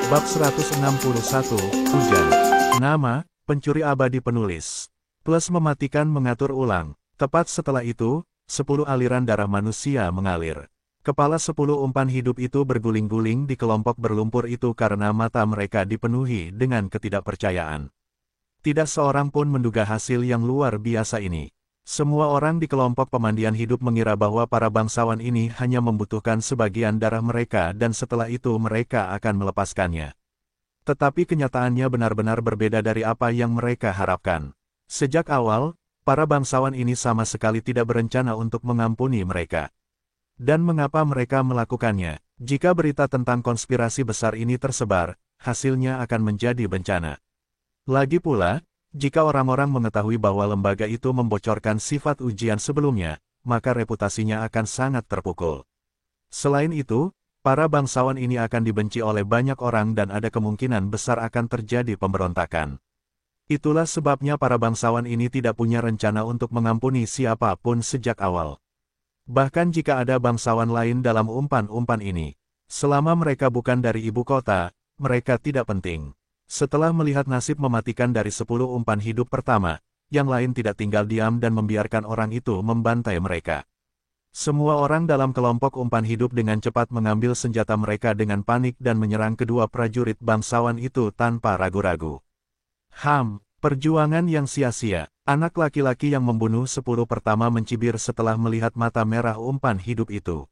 Bab 161, Hujan. Nama, pencuri abadi penulis. Plus mematikan mengatur ulang. Tepat setelah itu, 10 aliran darah manusia mengalir. Kepala 10 umpan hidup itu berguling-guling di kelompok berlumpur itu karena mata mereka dipenuhi dengan ketidakpercayaan. Tidak seorang pun menduga hasil yang luar biasa ini. Semua orang di kelompok pemandian hidup mengira bahwa para bangsawan ini hanya membutuhkan sebagian darah mereka dan setelah itu mereka akan melepaskannya. Tetapi kenyataannya benar-benar berbeda dari apa yang mereka harapkan. Sejak awal, para bangsawan ini sama sekali tidak berencana untuk mengampuni mereka. Dan mengapa mereka melakukannya? Jika berita tentang konspirasi besar ini tersebar, hasilnya akan menjadi bencana. Lagi pula, jika orang-orang mengetahui bahwa lembaga itu membocorkan sifat ujian sebelumnya, maka reputasinya akan sangat terpukul. Selain itu, para bangsawan ini akan dibenci oleh banyak orang dan ada kemungkinan besar akan terjadi pemberontakan. Itulah sebabnya para bangsawan ini tidak punya rencana untuk mengampuni siapapun sejak awal. Bahkan jika ada bangsawan lain dalam umpan-umpan ini, selama mereka bukan dari ibu kota, mereka tidak penting. Setelah melihat nasib mematikan dari 10 umpan hidup pertama, yang lain tidak tinggal diam dan membiarkan orang itu membantai mereka. Semua orang dalam kelompok umpan hidup dengan cepat mengambil senjata mereka dengan panik dan menyerang kedua prajurit bangsawan itu tanpa ragu-ragu. Perjuangan yang sia-sia. Anak laki-laki yang membunuh 10 pertama mencibir setelah melihat mata merah umpan hidup itu.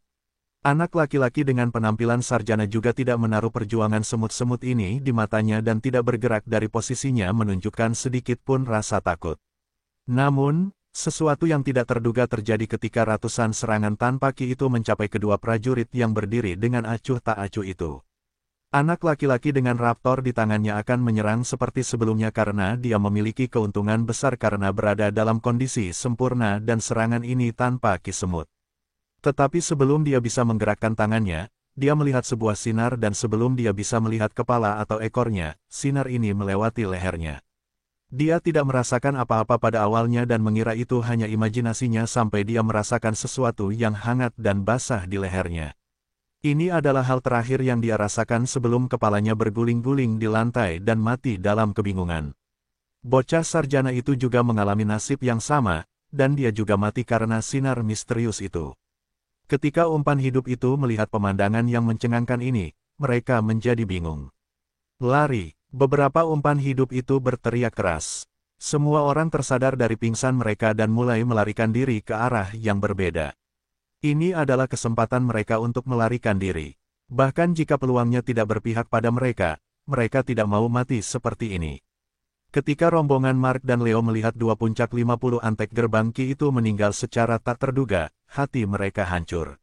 Anak laki-laki dengan penampilan sarjana juga tidak menaruh perjuangan semut-semut ini di matanya dan tidak bergerak dari posisinya menunjukkan sedikit pun rasa takut. Namun, sesuatu yang tidak terduga terjadi ketika ratusan serangan tanpa ki itu mencapai kedua prajurit yang berdiri dengan acuh tak acuh itu. Anak laki-laki dengan raptor di tangannya akan menyerang seperti sebelumnya karena dia memiliki keuntungan besar karena berada dalam kondisi sempurna dan serangan ini tanpa ki semut. Tetapi sebelum dia bisa menggerakkan tangannya, dia melihat sebuah sinar dan sebelum dia bisa melihat kepala atau ekornya, sinar ini melewati lehernya. Dia tidak merasakan apa-apa pada awalnya dan mengira itu hanya imajinasinya sampai dia merasakan sesuatu yang hangat dan basah di lehernya. Ini adalah hal terakhir yang dia rasakan sebelum kepalanya berguling-guling di lantai dan mati dalam kebingungan. Bocah sarjana itu juga mengalami nasib yang sama, dan dia juga mati karena sinar misterius itu. Ketika umpan hidup itu melihat pemandangan yang mencengangkan ini, mereka menjadi bingung. Lari, beberapa umpan hidup itu berteriak keras. Semua orang tersadar dari pingsan mereka dan mulai melarikan diri ke arah yang berbeda. Ini adalah kesempatan mereka untuk melarikan diri. Bahkan jika peluangnya tidak berpihak pada mereka, mereka tidak mau mati seperti ini. Ketika rombongan Mark dan Leo melihat dua puncak 50 antek gerbang ki itu meninggal secara tak terduga, hati mereka hancur.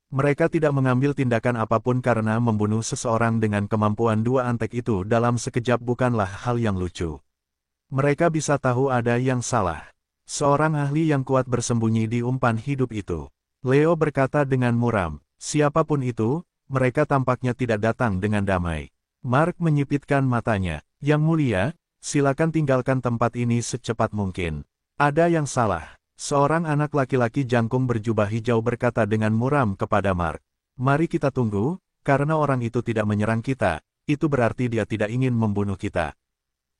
Mereka tidak mengambil tindakan apapun karena membunuh seseorang dengan kemampuan dua antek itu dalam sekejap bukanlah hal yang lucu. Mereka bisa tahu ada yang salah. Seorang ahli yang kuat bersembunyi di umpan hidup itu. Leo berkata dengan muram, siapapun itu, mereka tampaknya tidak datang dengan damai. Mark menyipitkan matanya, Yang Mulia, silakan tinggalkan tempat ini secepat mungkin. Ada yang salah. Seorang anak laki-laki jangkung berjubah hijau berkata dengan muram kepada Mark. Mari kita tunggu, karena orang itu tidak menyerang kita, itu berarti dia tidak ingin membunuh kita.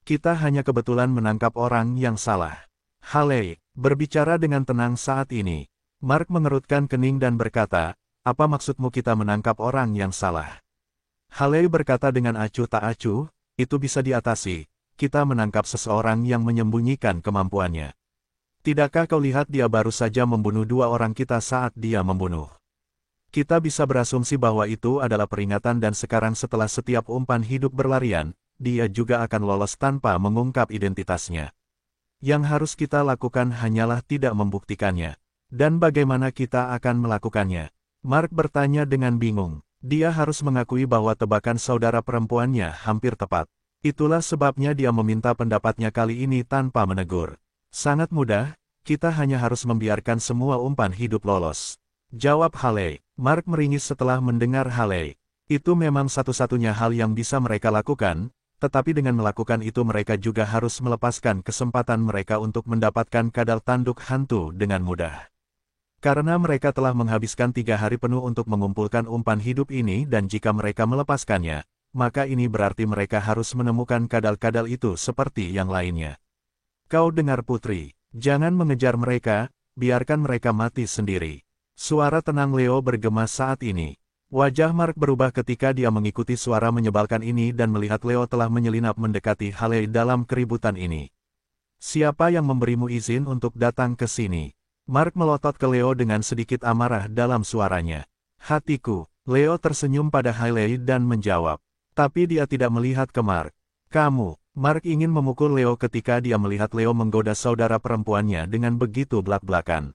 Kita hanya kebetulan menangkap orang yang salah. Haley, berbicara dengan tenang saat ini. Mark mengerutkan kening dan berkata, apa maksudmu kita menangkap orang yang salah? Haley berkata dengan acuh tak acuh, itu bisa diatasi. Kita menangkap seseorang yang menyembunyikan kemampuannya. Tidakkah kau lihat dia baru saja membunuh dua orang kita saat dia membunuh? Kita bisa berasumsi bahwa itu adalah peringatan dan sekarang setelah setiap umpan hidup berlarian, dia juga akan lolos tanpa mengungkap identitasnya. Yang harus kita lakukan hanyalah tidak membuktikannya. Dan bagaimana kita akan melakukannya? Mark bertanya dengan bingung. Dia harus mengakui bahwa tebakan saudara perempuannya hampir tepat. Itulah sebabnya dia meminta pendapatnya kali ini tanpa menegur. Sangat mudah, kita hanya harus membiarkan semua umpan hidup lolos. Jawab Haley. Mark meringis setelah mendengar Haley. Itu memang satu-satunya hal yang bisa mereka lakukan, tetapi dengan melakukan itu mereka juga harus melepaskan kesempatan mereka untuk mendapatkan kadal tanduk hantu dengan mudah. Karena mereka telah menghabiskan 3 hari penuh untuk mengumpulkan umpan hidup ini dan jika mereka melepaskannya, maka ini berarti mereka harus menemukan kadal-kadal itu seperti yang lainnya. Kau dengar putri, jangan mengejar mereka, biarkan mereka mati sendiri. Suara tenang Leo bergema saat ini. Wajah Mark berubah ketika dia mengikuti suara menyebalkan ini dan melihat Leo telah menyelinap mendekati Haley dalam keributan ini. Siapa yang memberimu izin untuk datang ke sini? Mark melotot ke Leo dengan sedikit amarah dalam suaranya. Hatiku, Leo tersenyum pada Haley dan menjawab. Tapi dia tidak melihat ke Mark. Kamu, Mark ingin memukul Leo ketika dia melihat Leo menggoda saudara perempuannya dengan begitu belak-belakan.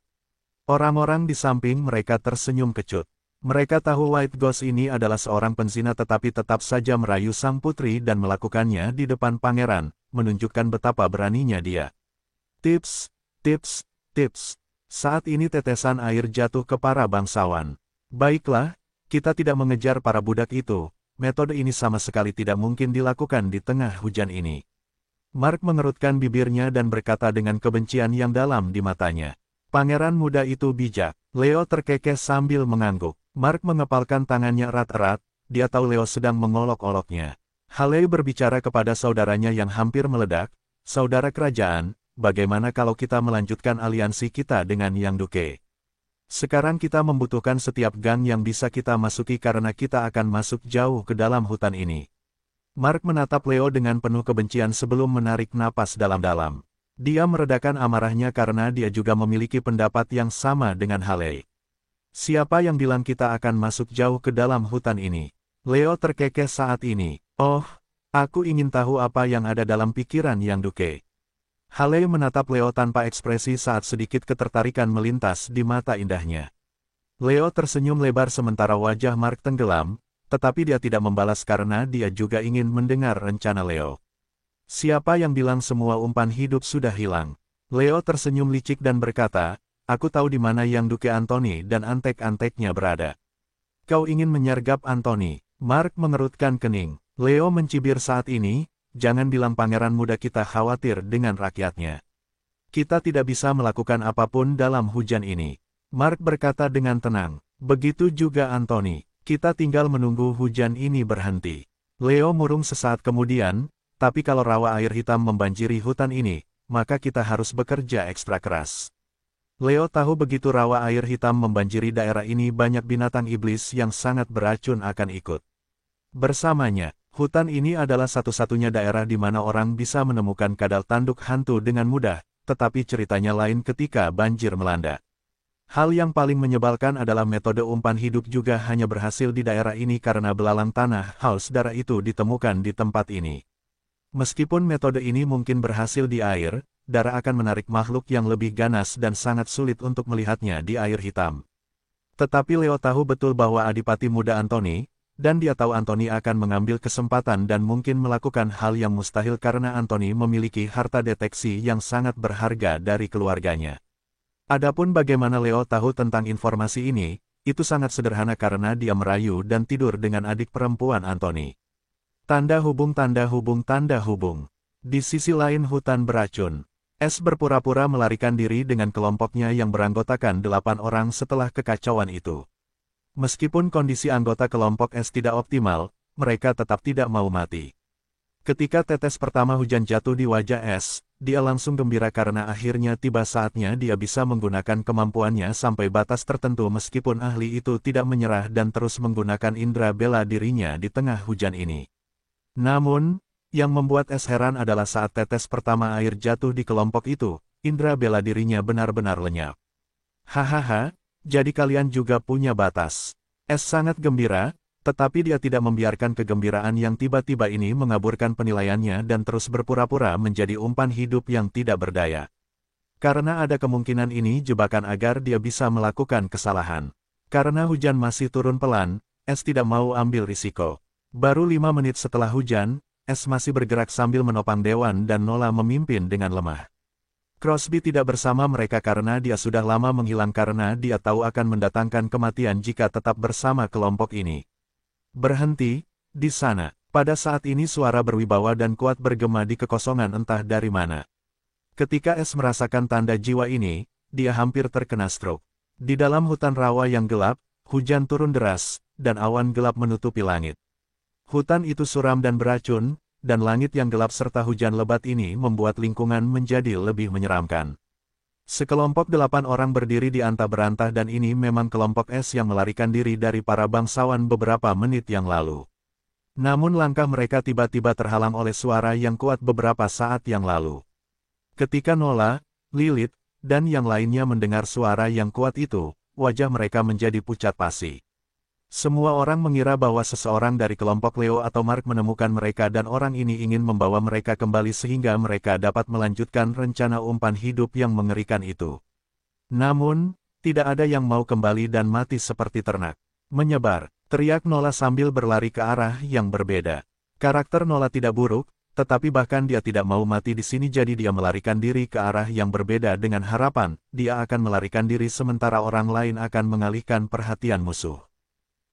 Orang-orang di samping mereka tersenyum kecut. Mereka tahu White Ghost ini adalah seorang penzina tetapi tetap saja merayu sang putri dan melakukannya di depan pangeran, menunjukkan betapa beraninya dia. Tips, tips, tips. Saat ini tetesan air jatuh ke para bangsawan. Baiklah, kita tidak mengejar para budak itu, metode ini sama sekali tidak mungkin dilakukan di tengah hujan ini. Mark mengerutkan bibirnya dan berkata dengan kebencian yang dalam di matanya. Pangeran muda itu bijak. Leo terkekeh sambil mengangguk. Mark mengepalkan tangannya erat-erat, dia tahu Leo sedang mengolok-oloknya. Haley berbicara kepada saudaranya yang hampir meledak, saudara kerajaan, bagaimana kalau kita melanjutkan aliansi kita dengan Yang Duke? Sekarang kita membutuhkan setiap gang yang bisa kita masuki karena kita akan masuk jauh ke dalam hutan ini. Mark menatap Leo dengan penuh kebencian sebelum menarik napas dalam-dalam. Dia meredakan amarahnya karena dia juga memiliki pendapat yang sama dengan Haley. Siapa yang bilang kita akan masuk jauh ke dalam hutan ini? Leo terkekeh saat ini. Oh, aku ingin tahu apa yang ada dalam pikiran Yang Duke. Haley menatap Leo tanpa ekspresi saat sedikit ketertarikan melintas di mata indahnya. Leo tersenyum lebar sementara wajah Mark tenggelam, tetapi dia tidak membalas karena dia juga ingin mendengar rencana Leo. Siapa yang bilang semua umpan hidup sudah hilang? Leo tersenyum licik dan berkata, aku tahu di mana Yang Duke Anthony dan antek-anteknya berada. Kau ingin menyergap Anthony? Mark mengerutkan kening. Leo mencibir saat ini, jangan bilang pangeran muda kita khawatir dengan rakyatnya. Kita tidak bisa melakukan apapun dalam hujan ini. Mark berkata dengan tenang. Begitu juga Anthony. Kita tinggal menunggu hujan ini berhenti. Leo murung sesaat kemudian, tapi kalau rawa air hitam membanjiri hutan ini, maka kita harus bekerja ekstra keras. Leo tahu begitu rawa air hitam membanjiri daerah ini banyak binatang iblis yang sangat beracun akan ikut. Bersamanya, hutan ini adalah satu-satunya daerah di mana orang bisa menemukan kadal tanduk hantu dengan mudah, tetapi ceritanya lain ketika banjir melanda. Hal yang paling menyebalkan adalah metode umpan hidup juga hanya berhasil di daerah ini karena belalang tanah haus darah itu ditemukan di tempat ini. Meskipun metode ini mungkin berhasil di air, darah akan menarik makhluk yang lebih ganas dan sangat sulit untuk melihatnya di air hitam. Tetapi Leo tahu betul bahwa adipati muda Anthony, dan dia tahu Anthony akan mengambil kesempatan dan mungkin melakukan hal yang mustahil karena Anthony memiliki harta deteksi yang sangat berharga dari keluarganya. Adapun bagaimana Leo tahu tentang informasi ini, itu sangat sederhana karena dia merayu dan tidur dengan adik perempuan Anthony. Tanda hubung tanda hubung tanda hubung. Di sisi lain hutan beracun. S berpura-pura melarikan diri dengan kelompoknya yang beranggotakan 8 orang setelah kekacauan itu. Meskipun kondisi anggota kelompok S tidak optimal, mereka tetap tidak mau mati. Ketika tetes pertama hujan jatuh di wajah S, dia langsung gembira karena akhirnya tiba saatnya dia bisa menggunakan kemampuannya sampai batas tertentu meskipun ahli itu tidak menyerah dan terus menggunakan indera bela dirinya di tengah hujan ini. Namun, yang membuat S heran adalah saat tetes pertama air jatuh di kelompok itu, indera bela dirinya benar-benar lenyap. Hahaha, jadi kalian juga punya batas. S sangat gembira, tetapi dia tidak membiarkan kegembiraan yang tiba-tiba ini mengaburkan penilaiannya dan terus berpura-pura menjadi umpan hidup yang tidak berdaya. Karena ada kemungkinan ini jebakan agar dia bisa melakukan kesalahan. Karena hujan masih turun pelan, S tidak mau ambil risiko. Baru 5 menit setelah hujan, S masih bergerak sambil menopang Dewan dan Nola memimpin dengan lemah. Crosby tidak bersama mereka karena dia sudah lama menghilang karena dia tahu akan mendatangkan kematian jika tetap bersama kelompok ini. Berhenti, di sana. Pada saat ini suara berwibawa dan kuat bergema di kekosongan entah dari mana. Ketika S merasakan tanda jiwa ini, dia hampir terkena stroke. Di dalam hutan rawa yang gelap, hujan turun deras, dan awan gelap menutupi langit. Hutan itu suram dan beracun, dan langit yang gelap serta hujan lebat ini membuat lingkungan menjadi lebih menyeramkan. Sekelompok 8 orang berdiri di antah-berantah dan ini memang kelompok es yang melarikan diri dari para bangsawan beberapa menit yang lalu. Namun langkah mereka tiba-tiba terhalang oleh suara yang kuat beberapa saat yang lalu. Ketika Nola, Lilith, dan yang lainnya mendengar suara yang kuat itu, wajah mereka menjadi pucat pasi. Semua orang mengira bahwa seseorang dari kelompok Leo atau Mark menemukan mereka dan orang ini ingin membawa mereka kembali sehingga mereka dapat melanjutkan rencana umpan hidup yang mengerikan itu. Namun, tidak ada yang mau kembali dan mati seperti ternak. Menyebar, teriak Nola sambil berlari ke arah yang berbeda. Karakter Nola tidak buruk, tetapi bahkan dia tidak mau mati di sini jadi dia melarikan diri ke arah yang berbeda dengan harapan, dia akan melarikan diri sementara orang lain akan mengalihkan perhatian musuh.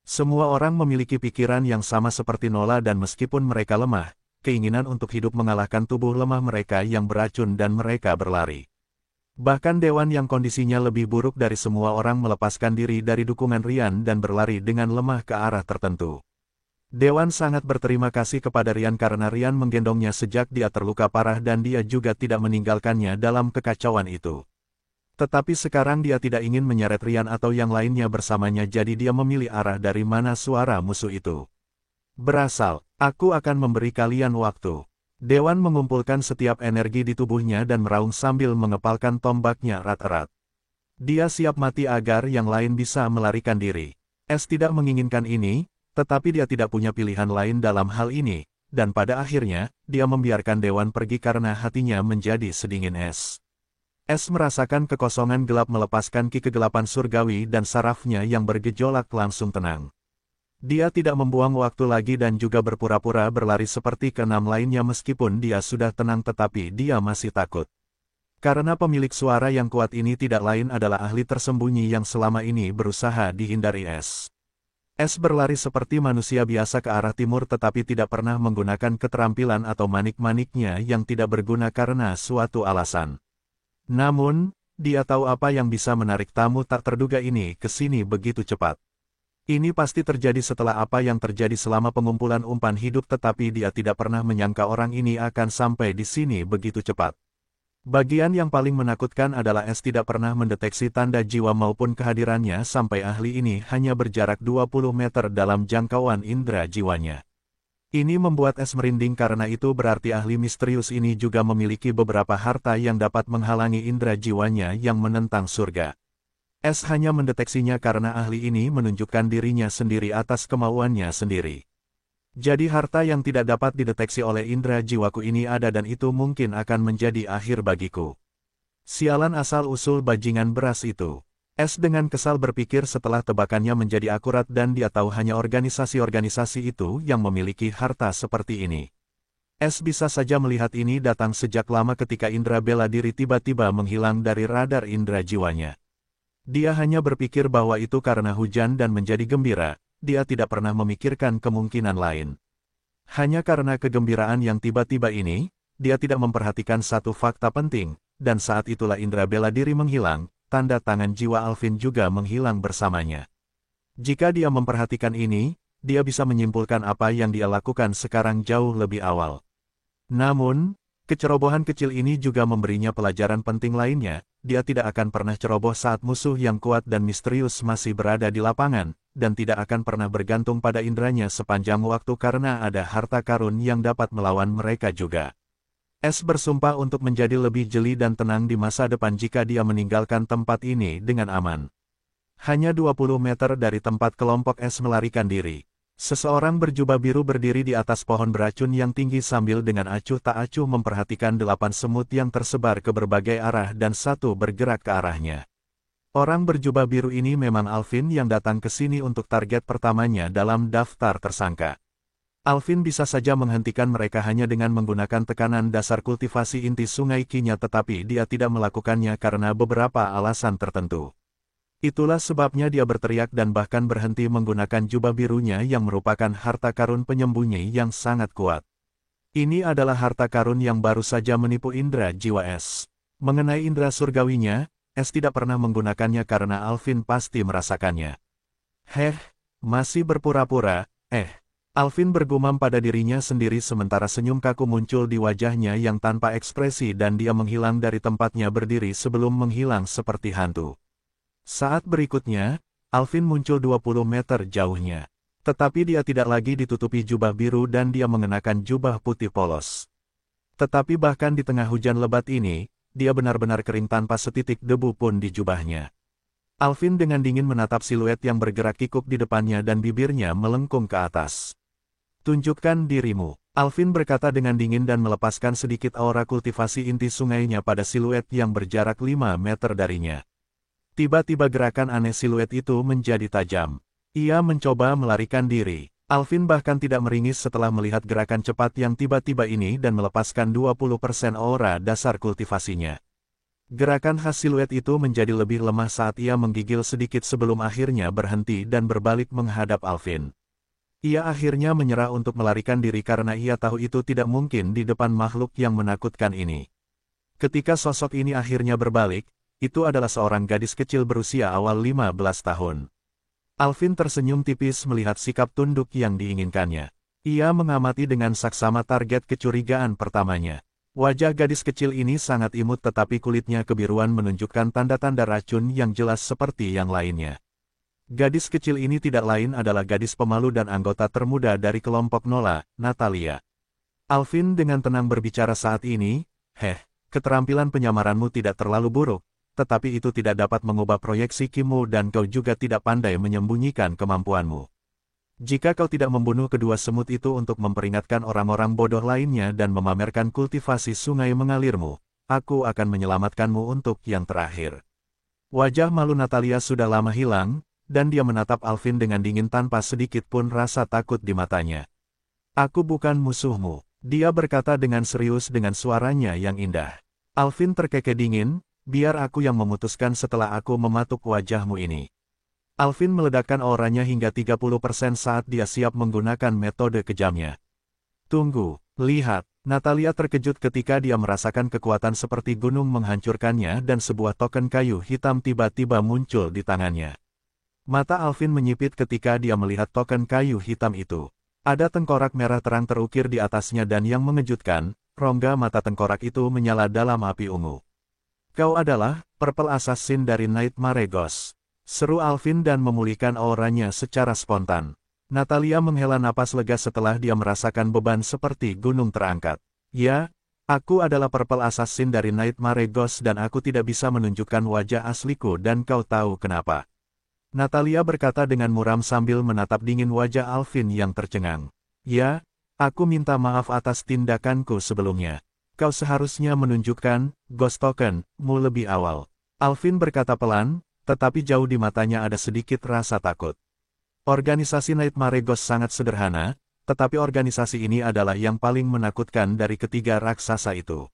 Semua orang memiliki pikiran yang sama seperti Nola dan meskipun mereka lemah, keinginan untuk hidup mengalahkan tubuh lemah mereka yang beracun dan mereka berlari. Bahkan Dewan yang kondisinya lebih buruk dari semua orang melepaskan diri dari dukungan Rian dan berlari dengan lemah ke arah tertentu. Dewan sangat berterima kasih kepada Rian karena Rian menggendongnya sejak dia terluka parah dan dia juga tidak meninggalkannya dalam kekacauan itu. Tetapi sekarang dia tidak ingin menyeret Rian atau yang lainnya bersamanya jadi dia memilih arah dari mana suara musuh itu berasal. Aku akan memberi kalian waktu. Dewan mengumpulkan setiap energi di tubuhnya dan meraung sambil mengepalkan tombaknya erat-erat. Dia siap mati agar yang lain bisa melarikan diri. Es tidak menginginkan ini, tetapi dia tidak punya pilihan lain dalam hal ini, dan pada akhirnya, dia membiarkan Dewan pergi karena hatinya menjadi sedingin es. Es merasakan kekosongan gelap melepaskan ki kegelapan surgawi dan sarafnya yang bergejolak langsung tenang. Dia tidak membuang waktu lagi dan juga berpura-pura berlari seperti keenam lainnya meskipun dia sudah tenang tetapi dia masih takut. Karena pemilik suara yang kuat ini tidak lain adalah ahli tersembunyi yang selama ini berusaha dihindari es. Es berlari seperti manusia biasa ke arah timur tetapi tidak pernah menggunakan keterampilan atau manik-maniknya yang tidak berguna karena suatu alasan. Namun, dia tahu apa yang bisa menarik tamu tak terduga ini ke sini begitu cepat. Ini pasti terjadi setelah apa yang terjadi selama pengumpulan umpan hidup tetapi dia tidak pernah menyangka orang ini akan sampai di sini begitu cepat. Bagian yang paling menakutkan adalah Es tidak pernah mendeteksi tanda jiwa maupun kehadirannya sampai ahli ini hanya berjarak 20 meter dalam jangkauan indera jiwanya. Ini membuat Es merinding karena itu berarti ahli misterius ini juga memiliki beberapa harta yang dapat menghalangi indera jiwanya yang menentang surga. Es hanya mendeteksinya karena ahli ini menunjukkan dirinya sendiri atas kemauannya sendiri. Jadi harta yang tidak dapat dideteksi oleh indera jiwaku ini ada dan itu mungkin akan menjadi akhir bagiku. Sialan asal-usul bajingan beras itu. Es dengan kesal berpikir setelah tebakannya menjadi akurat dan dia tahu hanya organisasi-organisasi itu yang memiliki harta seperti ini. Es bisa saja melihat ini datang sejak lama ketika indera bela diri tiba-tiba menghilang dari radar indera jiwanya. Dia hanya berpikir bahwa itu karena hujan dan menjadi gembira, dia tidak pernah memikirkan kemungkinan lain. Hanya karena kegembiraan yang tiba-tiba ini, dia tidak memperhatikan satu fakta penting, dan saat itulah indera bela diri menghilang. Tanda tangan jiwa Alvin juga menghilang bersamanya. Jika dia memperhatikan ini, dia bisa menyimpulkan apa yang dia lakukan sekarang jauh lebih awal. Namun, kecerobohan kecil ini juga memberinya pelajaran penting lainnya, dia tidak akan pernah ceroboh saat musuh yang kuat dan misterius masih berada di lapangan, dan tidak akan pernah bergantung pada inderanya sepanjang waktu karena ada harta karun yang dapat melawan mereka juga. Es bersumpah untuk menjadi lebih jeli dan tenang di masa depan jika dia meninggalkan tempat ini dengan aman. Hanya 20 meter dari tempat kelompok Es melarikan diri. Seseorang berjubah biru berdiri di atas pohon beracun yang tinggi sambil dengan acuh tak acuh memperhatikan 8 semut yang tersebar ke berbagai arah dan satu bergerak ke arahnya. Orang berjubah biru ini memang Alvin yang datang ke sini untuk target pertamanya dalam daftar tersangka. Alvin bisa saja menghentikan mereka hanya dengan menggunakan tekanan dasar kultivasi inti sungai Kinya tetapi dia tidak melakukannya karena beberapa alasan tertentu. Itulah sebabnya dia berteriak dan bahkan berhenti menggunakan jubah birunya yang merupakan harta karun penyembunyi yang sangat kuat. Ini adalah harta karun yang baru saja menipu indera jiwa Es. Mengenai indera surgawinya, Es tidak pernah menggunakannya karena Alvin pasti merasakannya. Masih berpura-pura, Alvin bergumam pada dirinya sendiri sementara senyum kaku muncul di wajahnya yang tanpa ekspresi dan dia menghilang dari tempatnya berdiri sebelum menghilang seperti hantu. Saat berikutnya, Alvin muncul 20 meter jauhnya. Tetapi dia tidak lagi ditutupi jubah biru dan dia mengenakan jubah putih polos. Tetapi bahkan di tengah hujan lebat ini, dia benar-benar kering tanpa setitik debu pun di jubahnya. Alvin dengan dingin menatap siluet yang bergerak kikuk di depannya dan bibirnya melengkung ke atas. Tunjukkan dirimu, Alvin berkata dengan dingin dan melepaskan sedikit aura kultivasi inti sungainya pada siluet yang berjarak 5 meter darinya. Tiba-tiba gerakan aneh siluet itu menjadi tajam. Ia mencoba melarikan diri. Alvin bahkan tidak meringis setelah melihat gerakan cepat yang tiba-tiba ini dan melepaskan 20% aura dasar kultivasinya. Gerakan khas siluet itu menjadi lebih lemah saat ia menggigil sedikit sebelum akhirnya berhenti dan berbalik menghadap Alvin. Ia akhirnya menyerah untuk melarikan diri karena ia tahu itu tidak mungkin di depan makhluk yang menakutkan ini. Ketika sosok ini akhirnya berbalik, itu adalah seorang gadis kecil berusia awal 15 tahun. Alvin tersenyum tipis melihat sikap tunduk yang diinginkannya. Ia mengamati dengan saksama target kecurigaan pertamanya. Wajah gadis kecil ini sangat imut tetapi kulitnya kebiruan menunjukkan tanda-tanda racun yang jelas seperti yang lainnya. Gadis kecil ini tidak lain adalah gadis pemalu dan anggota termuda dari kelompok Nola, Natalia. Alvin dengan tenang berbicara saat ini, keterampilan penyamaranmu tidak terlalu buruk, tetapi itu tidak dapat mengubah proyeksi Kimu dan kau juga tidak pandai menyembunyikan kemampuanmu. Jika kau tidak membunuh kedua semut itu untuk memperingatkan orang-orang bodoh lainnya dan memamerkan kultivasi sungai mengalirmu, aku akan menyelamatkanmu untuk yang terakhir. Wajah malu Natalia sudah lama hilang, dan dia menatap Alvin dengan dingin tanpa sedikit pun rasa takut di matanya. Aku bukan musuhmu, dia berkata dengan serius dengan suaranya yang indah. Alvin terkekeh dingin, biar aku yang memutuskan setelah aku mematuk wajahmu ini. Alvin meledakkan auranya hingga 30% saat dia siap menggunakan metode kejamnya. Tunggu, lihat, Natalia terkejut ketika dia merasakan kekuatan seperti gunung menghancurkannya dan sebuah token kayu hitam tiba-tiba muncul di tangannya. Mata Alvin menyipit ketika dia melihat token kayu hitam itu. Ada tengkorak merah terang terukir di atasnya dan yang mengejutkan, rongga mata tengkorak itu menyala dalam api ungu. Kau adalah Purple Assassin dari Nightmare Ghost. Seru Alvin dan memulihkan auranya secara spontan. Natalia menghela napas lega setelah dia merasakan beban seperti gunung terangkat. Ya, aku adalah Purple Assassin dari Nightmare Ghost dan aku tidak bisa menunjukkan wajah asliku dan kau tahu kenapa. Natalia berkata dengan muram sambil menatap dingin wajah Alvin yang tercengang. Ya, aku minta maaf atas tindakanku sebelumnya. Kau seharusnya menunjukkan Ghost Token-mu lebih awal. Alvin berkata pelan, tetapi jauh di matanya ada sedikit rasa takut. Organisasi Nightmare Ghost sangat sederhana, tetapi organisasi ini adalah yang paling menakutkan dari ketiga raksasa itu.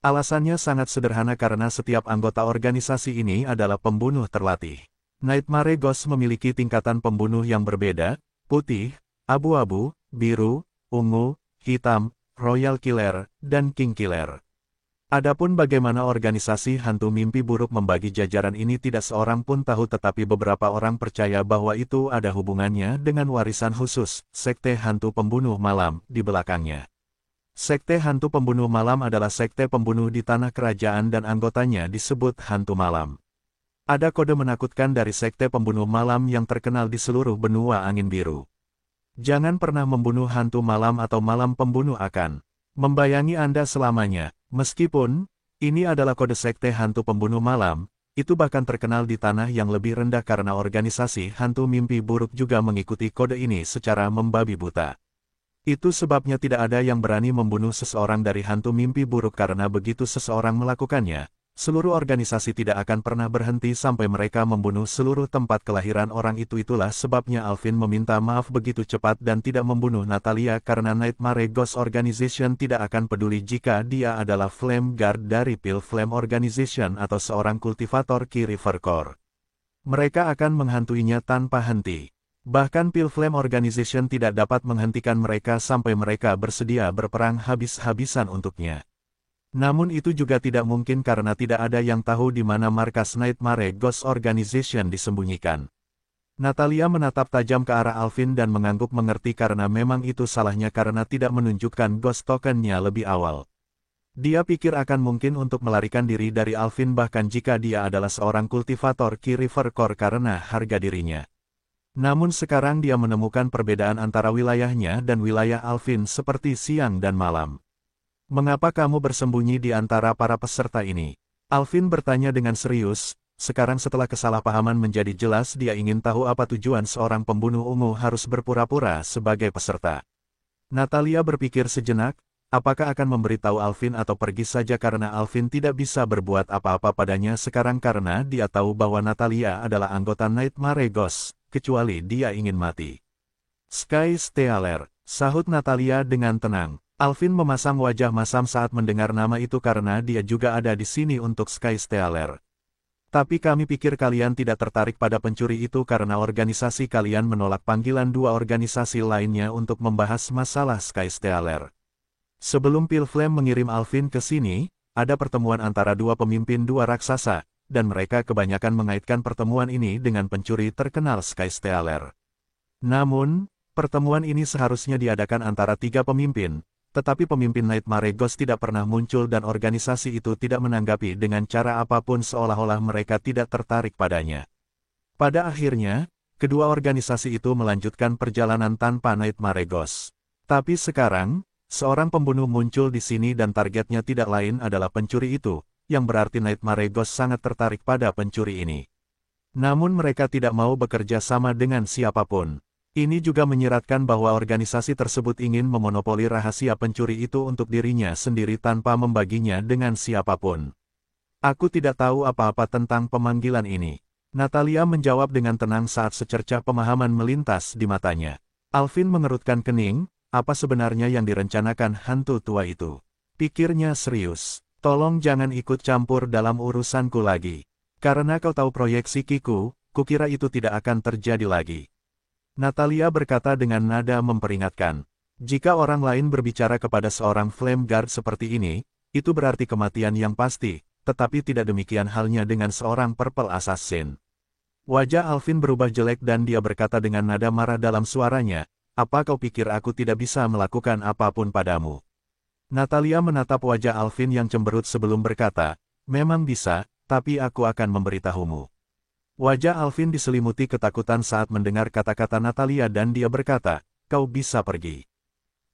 Alasannya sangat sederhana karena setiap anggota organisasi ini adalah pembunuh terlatih. Nightmare Ghost memiliki tingkatan pembunuh yang berbeda, putih, abu-abu, biru, ungu, hitam, Royal Killer, dan King Killer. Adapun bagaimana organisasi hantu mimpi buruk membagi jajaran ini tidak seorang pun tahu tetapi beberapa orang percaya bahwa itu ada hubungannya dengan warisan khusus, sekte hantu pembunuh malam, di belakangnya. Sekte hantu pembunuh malam adalah sekte pembunuh di tanah kerajaan dan anggotanya disebut hantu malam. Ada kode menakutkan dari sekte pembunuh malam yang terkenal di seluruh benua angin biru. Jangan pernah membunuh hantu malam atau malam pembunuh akan membayangi Anda selamanya. Meskipun ini adalah kode sekte hantu pembunuh malam, itu bahkan terkenal di tanah yang lebih rendah karena organisasi hantu mimpi buruk juga mengikuti kode ini secara membabi buta. Itu sebabnya tidak ada yang berani membunuh seseorang dari hantu mimpi buruk karena begitu seseorang melakukannya, seluruh organisasi tidak akan pernah berhenti sampai mereka membunuh seluruh tempat kelahiran orang itu. Itulah sebabnya Alvin meminta maaf begitu cepat dan tidak membunuh Natalia karena Nightmare Ghost Organization tidak akan peduli jika dia adalah Flame Guard dari Pale Flame Organization atau seorang kultivator Ki River Core. Mereka akan menghantuinya tanpa henti. Bahkan Pale Flame Organization tidak dapat menghentikan mereka sampai mereka bersedia berperang habis-habisan untuknya. Namun itu juga tidak mungkin karena tidak ada yang tahu di mana markas Nightmare Ghost Organization disembunyikan. Natalia menatap tajam ke arah Alvin dan mengangguk mengerti karena memang itu salahnya karena tidak menunjukkan ghost token-nya lebih awal. Dia pikir akan mungkin untuk melarikan diri dari Alvin bahkan jika dia adalah seorang kultivator Ki River Core karena harga dirinya. Namun sekarang dia menemukan perbedaan antara wilayahnya dan wilayah Alvin seperti siang dan malam. Mengapa kamu bersembunyi di antara para peserta ini? Alvin bertanya dengan serius. Sekarang setelah kesalahpahaman menjadi jelas dia ingin tahu apa tujuan seorang pembunuh ungu harus berpura-pura sebagai peserta. Natalia berpikir sejenak, apakah akan memberitahu Alvin atau pergi saja karena Alvin tidak bisa berbuat apa-apa padanya sekarang karena dia tahu bahwa Natalia adalah anggota Nightmare Ghost, kecuali dia ingin mati. Sky Stealer, sahut Natalia dengan tenang. Alvin memasang wajah masam saat mendengar nama itu karena dia juga ada di sini untuk Sky Stealer. Tapi kami pikir kalian tidak tertarik pada pencuri itu karena organisasi kalian menolak panggilan dua organisasi lainnya untuk membahas masalah Sky Stealer. Sebelum Pilflame mengirim Alvin ke sini, ada pertemuan antara dua pemimpin dua raksasa, dan mereka kebanyakan mengaitkan pertemuan ini dengan pencuri terkenal Sky Stealer. Namun, pertemuan ini seharusnya diadakan antara tiga pemimpin, tetapi pemimpin Nightmare Ghost tidak pernah muncul dan organisasi itu tidak menanggapi dengan cara apapun seolah-olah mereka tidak tertarik padanya. Pada akhirnya, kedua organisasi itu melanjutkan perjalanan tanpa Nightmare Ghost. Tapi sekarang, seorang pembunuh muncul di sini dan targetnya tidak lain adalah pencuri itu, yang berarti Nightmare Ghost sangat tertarik pada pencuri ini. Namun mereka tidak mau bekerja sama dengan siapapun. Ini juga menyiratkan bahwa organisasi tersebut ingin memonopoli rahasia pencuri itu untuk dirinya sendiri tanpa membaginya dengan siapapun. Aku tidak tahu apa-apa tentang pemanggilan ini. Natalia menjawab dengan tenang saat secercah pemahaman melintas di matanya. Alvin mengerutkan kening, apa sebenarnya yang direncanakan hantu tua itu? Pikirnya serius. Tolong jangan ikut campur dalam urusanku lagi. Karena kau tahu proyeksi Kiku, kukira itu tidak akan terjadi lagi. Natalia berkata dengan nada memperingatkan. Jika orang lain berbicara kepada seorang Flame Guard seperti ini, itu berarti kematian yang pasti, tetapi tidak demikian halnya dengan seorang Purple Assassin. Wajah Alvin berubah jelek dan dia berkata dengan nada marah dalam suaranya, apa kau pikir aku tidak bisa melakukan apapun padamu? Natalia menatap wajah Alvin yang cemberut sebelum berkata, memang bisa, tapi aku akan memberitahumu. Wajah Alvin diselimuti ketakutan saat mendengar kata-kata Natalia dan dia berkata, kau bisa pergi.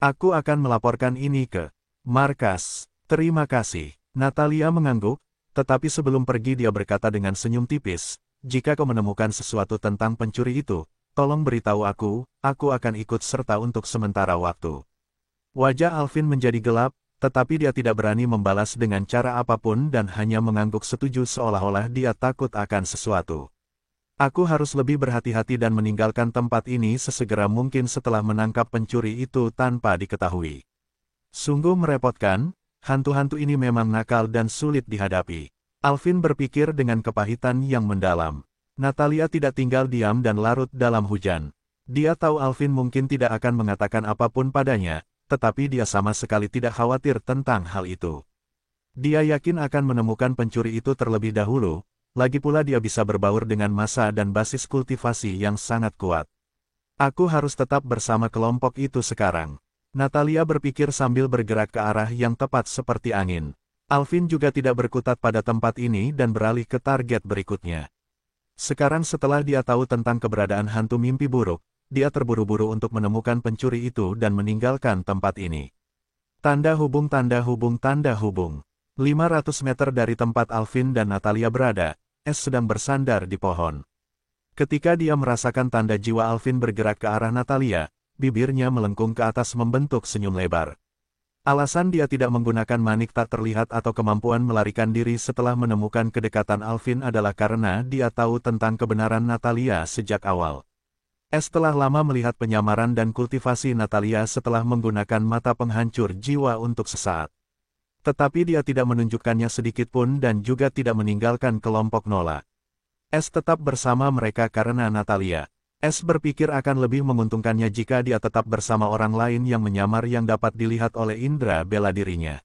Aku akan melaporkan ini ke markas. Terima kasih. Natalia mengangguk, tetapi sebelum pergi dia berkata dengan senyum tipis, jika kau menemukan sesuatu tentang pencuri itu, tolong beritahu aku akan ikut serta untuk sementara waktu. Wajah Alvin menjadi gelap, tetapi dia tidak berani membalas dengan cara apapun dan hanya mengangguk setuju seolah-olah dia takut akan sesuatu. Aku harus lebih berhati-hati dan meninggalkan tempat ini sesegera mungkin setelah menangkap pencuri itu tanpa diketahui. Sungguh merepotkan, hantu-hantu ini memang nakal dan sulit dihadapi. Alvin berpikir dengan kepahitan yang mendalam. Natalia tidak tinggal diam dan larut dalam hujan. Dia tahu Alvin mungkin tidak akan mengatakan apapun padanya, tetapi dia sama sekali tidak khawatir tentang hal itu. Dia yakin akan menemukan pencuri itu terlebih dahulu. Lagi pula dia bisa berbaur dengan massa dan basis kultivasi yang sangat kuat. Aku harus tetap bersama kelompok itu sekarang. Natalia berpikir sambil bergerak ke arah yang tepat seperti angin. Alvin juga tidak berkutat pada tempat ini dan beralih ke target berikutnya. Sekarang setelah dia tahu tentang keberadaan hantu mimpi buruk, dia terburu-buru untuk menemukan pencuri itu dan meninggalkan tempat ini. Tanda hubung tanda hubung tanda hubung. 500 meter dari tempat Alvin dan Natalia berada, Es sedang bersandar di pohon. Ketika dia merasakan tanda jiwa Alvin bergerak ke arah Natalia, bibirnya melengkung ke atas membentuk senyum lebar. Alasan dia tidak menggunakan manik tak terlihat atau kemampuan melarikan diri setelah menemukan kedekatan Alvin adalah karena dia tahu tentang kebenaran Natalia sejak awal. Es telah lama melihat penyamaran dan kultivasi Natalia setelah menggunakan mata penghancur jiwa untuk sesaat. Tetapi dia tidak menunjukkannya sedikit pun dan juga tidak meninggalkan kelompok Nola. Es tetap bersama mereka karena Natalia. Es berpikir akan lebih menguntungkannya jika dia tetap bersama orang lain yang menyamar yang dapat dilihat oleh indera bela dirinya.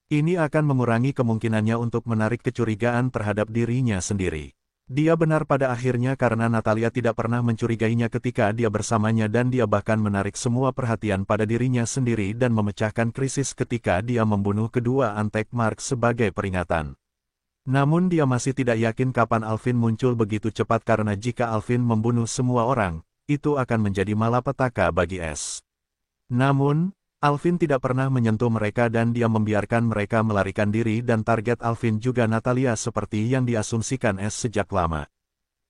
Ini akan mengurangi kemungkinannya untuk menarik kecurigaan terhadap dirinya sendiri. Dia benar pada akhirnya karena Natalia tidak pernah mencurigainya ketika dia bersamanya dan dia bahkan menarik semua perhatian pada dirinya sendiri dan memecahkan krisis ketika dia membunuh kedua antek Mark sebagai peringatan. Namun dia masih tidak yakin kapan Alvin muncul begitu cepat karena jika Alvin membunuh semua orang, itu akan menjadi malapetaka bagi S. Namun, Alvin tidak pernah menyentuh mereka dan dia membiarkan mereka melarikan diri dan target Alvin juga Natalia seperti yang diasumsikan S sejak lama.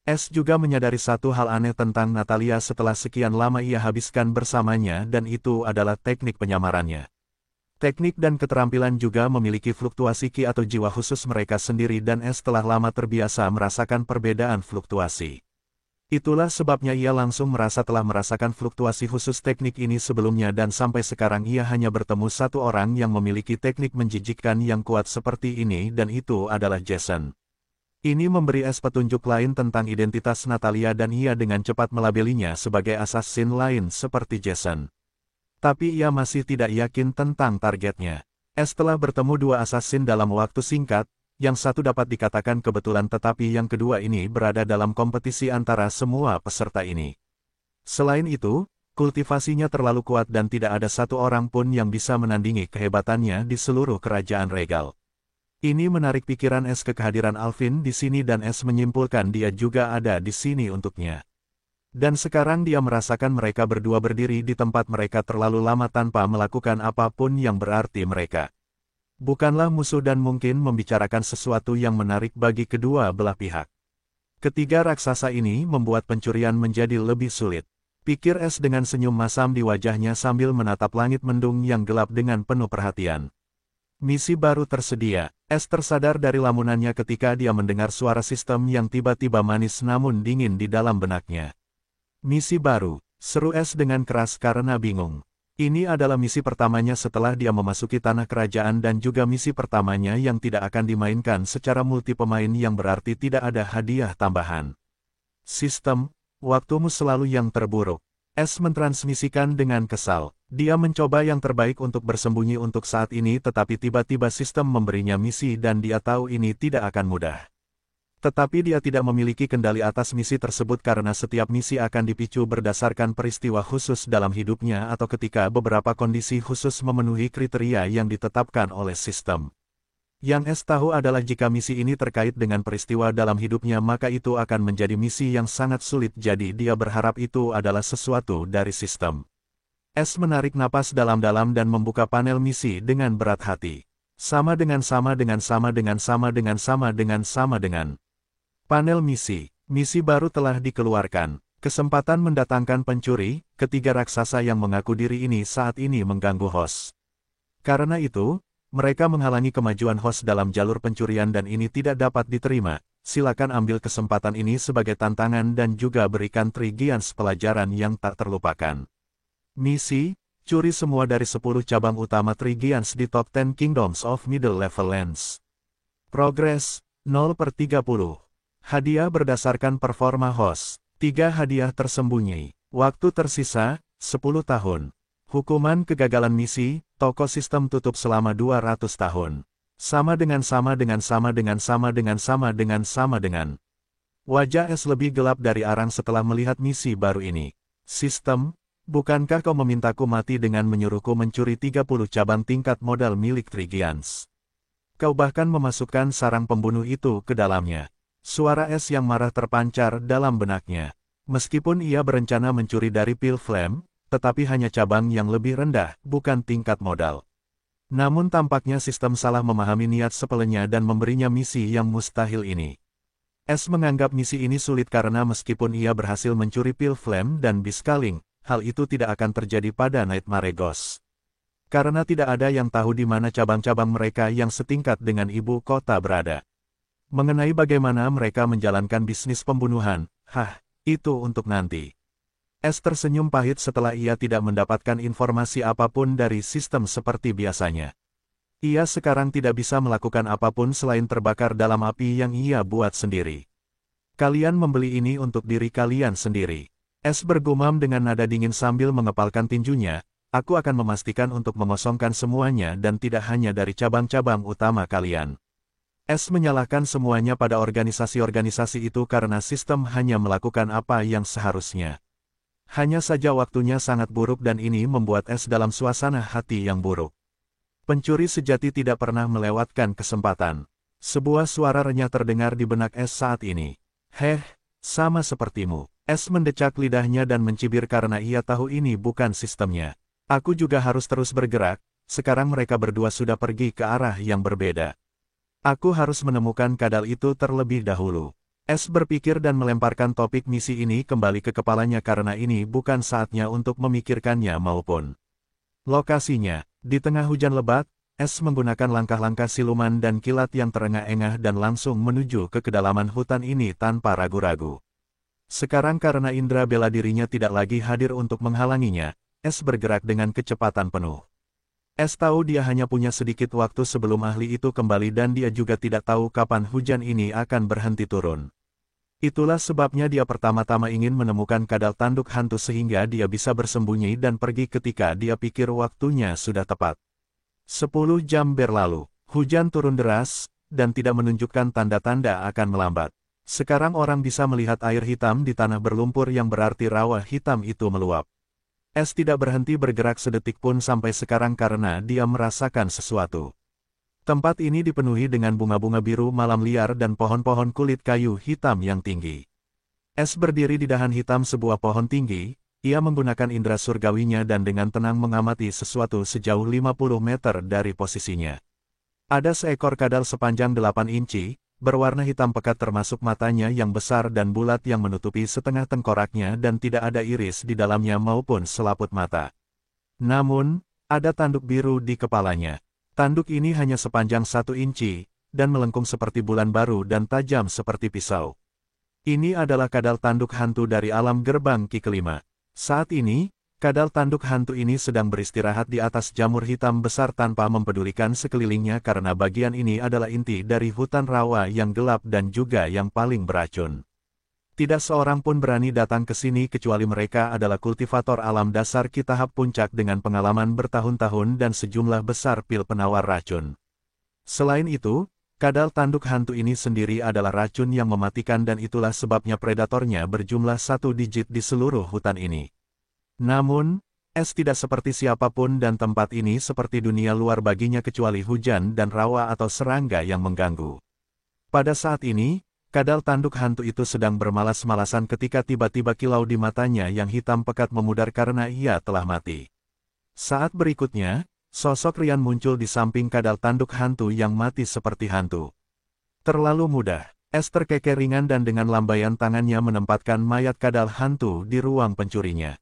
S juga menyadari satu hal aneh tentang Natalia setelah sekian lama ia habiskan bersamanya dan itu adalah teknik penyamarannya. Teknik dan keterampilan juga memiliki fluktuasi ki atau jiwa khusus mereka sendiri dan S telah lama terbiasa merasakan perbedaan fluktuasi. Itulah sebabnya ia langsung merasa telah merasakan fluktuasi khusus teknik ini sebelumnya dan sampai sekarang ia hanya bertemu satu orang yang memiliki teknik menjijikkan yang kuat seperti ini dan itu adalah Jason. Ini memberi S petunjuk lain tentang identitas Natalia dan ia dengan cepat melabelinya sebagai assassin lain seperti Jason. Tapi ia masih tidak yakin tentang targetnya. S telah bertemu dua assassin dalam waktu singkat, yang satu dapat dikatakan kebetulan tetapi yang kedua ini berada dalam kompetisi antara semua peserta ini. Selain itu, kultivasinya terlalu kuat dan tidak ada satu orang pun yang bisa menandingi kehebatannya di seluruh kerajaan regal. Ini menarik pikiran S ke kehadiran Alvin di sini dan S menyimpulkan dia juga ada di sini untuknya. Dan sekarang dia merasakan mereka berdua berdiri di tempat mereka terlalu lama tanpa melakukan apapun yang berarti mereka. Bukanlah musuh dan mungkin membicarakan sesuatu yang menarik bagi kedua belah pihak. Ketiga raksasa ini membuat pencurian menjadi lebih sulit. Pikir S dengan senyum masam di wajahnya sambil menatap langit mendung yang gelap dengan penuh perhatian. Misi baru tersedia. S tersadar dari lamunannya ketika dia mendengar suara sistem yang tiba-tiba manis namun dingin di dalam benaknya. Misi baru, seru S dengan keras karena bingung. Ini adalah misi pertamanya setelah dia memasuki tanah kerajaan dan juga misi pertamanya yang tidak akan dimainkan secara multi pemain yang berarti tidak ada hadiah tambahan. Sistem, waktumu selalu yang terburuk. S mentransmisikan dengan kesal. Dia mencoba yang terbaik untuk bersembunyi untuk saat ini tetapi tiba-tiba sistem memberinya misi dan dia tahu ini tidak akan mudah. Tetapi dia tidak memiliki kendali atas misi tersebut karena setiap misi akan dipicu berdasarkan peristiwa khusus dalam hidupnya atau ketika beberapa kondisi khusus memenuhi kriteria yang ditetapkan oleh sistem. Yang S tahu adalah jika misi ini terkait dengan peristiwa dalam hidupnya maka itu akan menjadi misi yang sangat sulit jadi dia berharap itu adalah sesuatu dari sistem. S menarik napas dalam-dalam dan membuka panel misi dengan berat hati. Sama dengan. Panel misi. Misi baru telah dikeluarkan. Kesempatan mendatangkan pencuri, ketiga raksasa yang mengaku diri ini saat ini mengganggu host. Karena itu, mereka menghalangi kemajuan host dalam jalur pencurian dan ini tidak dapat diterima. Silakan ambil kesempatan ini sebagai tantangan dan juga berikan Trigians pelajaran yang tak terlupakan. Misi, curi semua dari 10 cabang utama Trigians di Top 10 Kingdoms of Middle Level Lands. Progres, 0/30. Hadiah berdasarkan performa host. 3 hadiah tersembunyi. Waktu tersisa, 10 tahun. Hukuman kegagalan misi, toko sistem tutup selama 200 tahun. Sama dengan. Wajah S lebih gelap dari arang setelah melihat misi baru ini. Sistem, bukankah kau memintaku mati dengan menyuruhku mencuri 30 cabang tingkat modal milik Trigians? Kau bahkan memasukkan sarang pembunuh itu ke dalamnya. Suara S yang marah terpancar dalam benaknya. Meskipun ia berencana mencuri dari Pil Flame, tetapi hanya cabang yang lebih rendah, bukan tingkat modal. Namun tampaknya sistem salah memahami niat sepelenya dan memberinya misi yang mustahil ini. S menganggap misi ini sulit karena meskipun ia berhasil mencuri Pil Flame dan Biskaling, hal itu tidak akan terjadi pada Nightmare Ghost. Karena tidak ada yang tahu di mana cabang-cabang mereka yang setingkat dengan ibu kota berada. Mengenai bagaimana mereka menjalankan bisnis pembunuhan, itu untuk nanti. S tersenyum pahit setelah ia tidak mendapatkan informasi apapun dari sistem seperti biasanya. Ia sekarang tidak bisa melakukan apapun selain terbakar dalam api yang ia buat sendiri. Kalian membeli ini untuk diri kalian sendiri. S bergumam dengan nada dingin sambil mengepalkan tinjunya, aku akan memastikan untuk mengosongkan semuanya dan tidak hanya dari cabang-cabang utama kalian. Es menyalahkan semuanya pada organisasi-organisasi itu karena sistem hanya melakukan apa yang seharusnya. Hanya saja waktunya sangat buruk dan ini membuat Es dalam suasana hati yang buruk. Pencuri sejati tidak pernah melewatkan kesempatan. Sebuah suara renyah terdengar di benak Es saat ini. Heh, sama sepertimu. Es mendecak lidahnya dan mencibir karena ia tahu ini bukan sistemnya. Aku juga harus terus bergerak, sekarang mereka berdua sudah pergi ke arah yang berbeda. Aku harus menemukan kadal itu terlebih dahulu. Es berpikir dan melemparkan topik misi ini kembali ke kepalanya karena ini bukan saatnya untuk memikirkannya maupun lokasinya. Di tengah hujan lebat, Es menggunakan langkah-langkah siluman dan kilat yang terengah-engah dan langsung menuju ke kedalaman hutan ini tanpa ragu-ragu. Sekarang karena indera bela dirinya tidak lagi hadir untuk menghalanginya, Es bergerak dengan kecepatan penuh. Es tahu dia hanya punya sedikit waktu sebelum ahli itu kembali dan dia juga tidak tahu kapan hujan ini akan berhenti turun. Itulah sebabnya dia pertama-tama ingin menemukan kadal tanduk hantu sehingga dia bisa bersembunyi dan pergi ketika dia pikir waktunya sudah tepat. 10 jam berlalu, hujan turun deras, dan tidak menunjukkan tanda-tanda akan melambat. Sekarang orang bisa melihat air hitam di tanah berlumpur yang berarti rawa hitam itu meluap. Es tidak berhenti bergerak sedetik pun sampai sekarang karena dia merasakan sesuatu. Tempat ini dipenuhi dengan bunga-bunga biru malam liar dan pohon-pohon kulit kayu hitam yang tinggi. Es berdiri di dahan hitam sebuah pohon tinggi, ia menggunakan indera surgawinya dan dengan tenang mengamati sesuatu sejauh 50 meter dari posisinya. Ada seekor kadal sepanjang 8 inci, berwarna hitam pekat termasuk matanya yang besar dan bulat yang menutupi setengah tengkoraknya dan tidak ada iris di dalamnya maupun selaput mata. Namun, ada tanduk biru di kepalanya. Tanduk ini hanya sepanjang 1 inci, dan melengkung seperti bulan baru dan tajam seperti pisau. Ini adalah kadal tanduk hantu dari alam gerbang Ki kelima. Saat ini, kadal tanduk hantu ini sedang beristirahat di atas jamur hitam besar tanpa mempedulikan sekelilingnya karena bagian ini adalah inti dari hutan rawa yang gelap dan juga yang paling beracun. Tidak seorang pun berani datang ke sini kecuali mereka adalah kultivator alam dasar Ki tahap puncak dengan pengalaman bertahun-tahun dan sejumlah besar pil penawar racun. Selain itu, kadal tanduk hantu ini sendiri adalah racun yang mematikan dan itulah sebabnya predatornya berjumlah 1 digit di seluruh hutan ini. Namun, Es tidak seperti siapapun dan tempat ini seperti dunia luar baginya kecuali hujan dan rawa atau serangga yang mengganggu. Pada saat ini, kadal tanduk hantu itu sedang bermalas-malasan ketika tiba-tiba kilau di matanya yang hitam pekat memudar karena ia telah mati. Saat berikutnya, sosok Rian muncul di samping kadal tanduk hantu yang mati seperti hantu. Terlalu mudah, Es terkekeh ringan dan dengan lambaian tangannya menempatkan mayat kadal hantu di ruang pencurinya.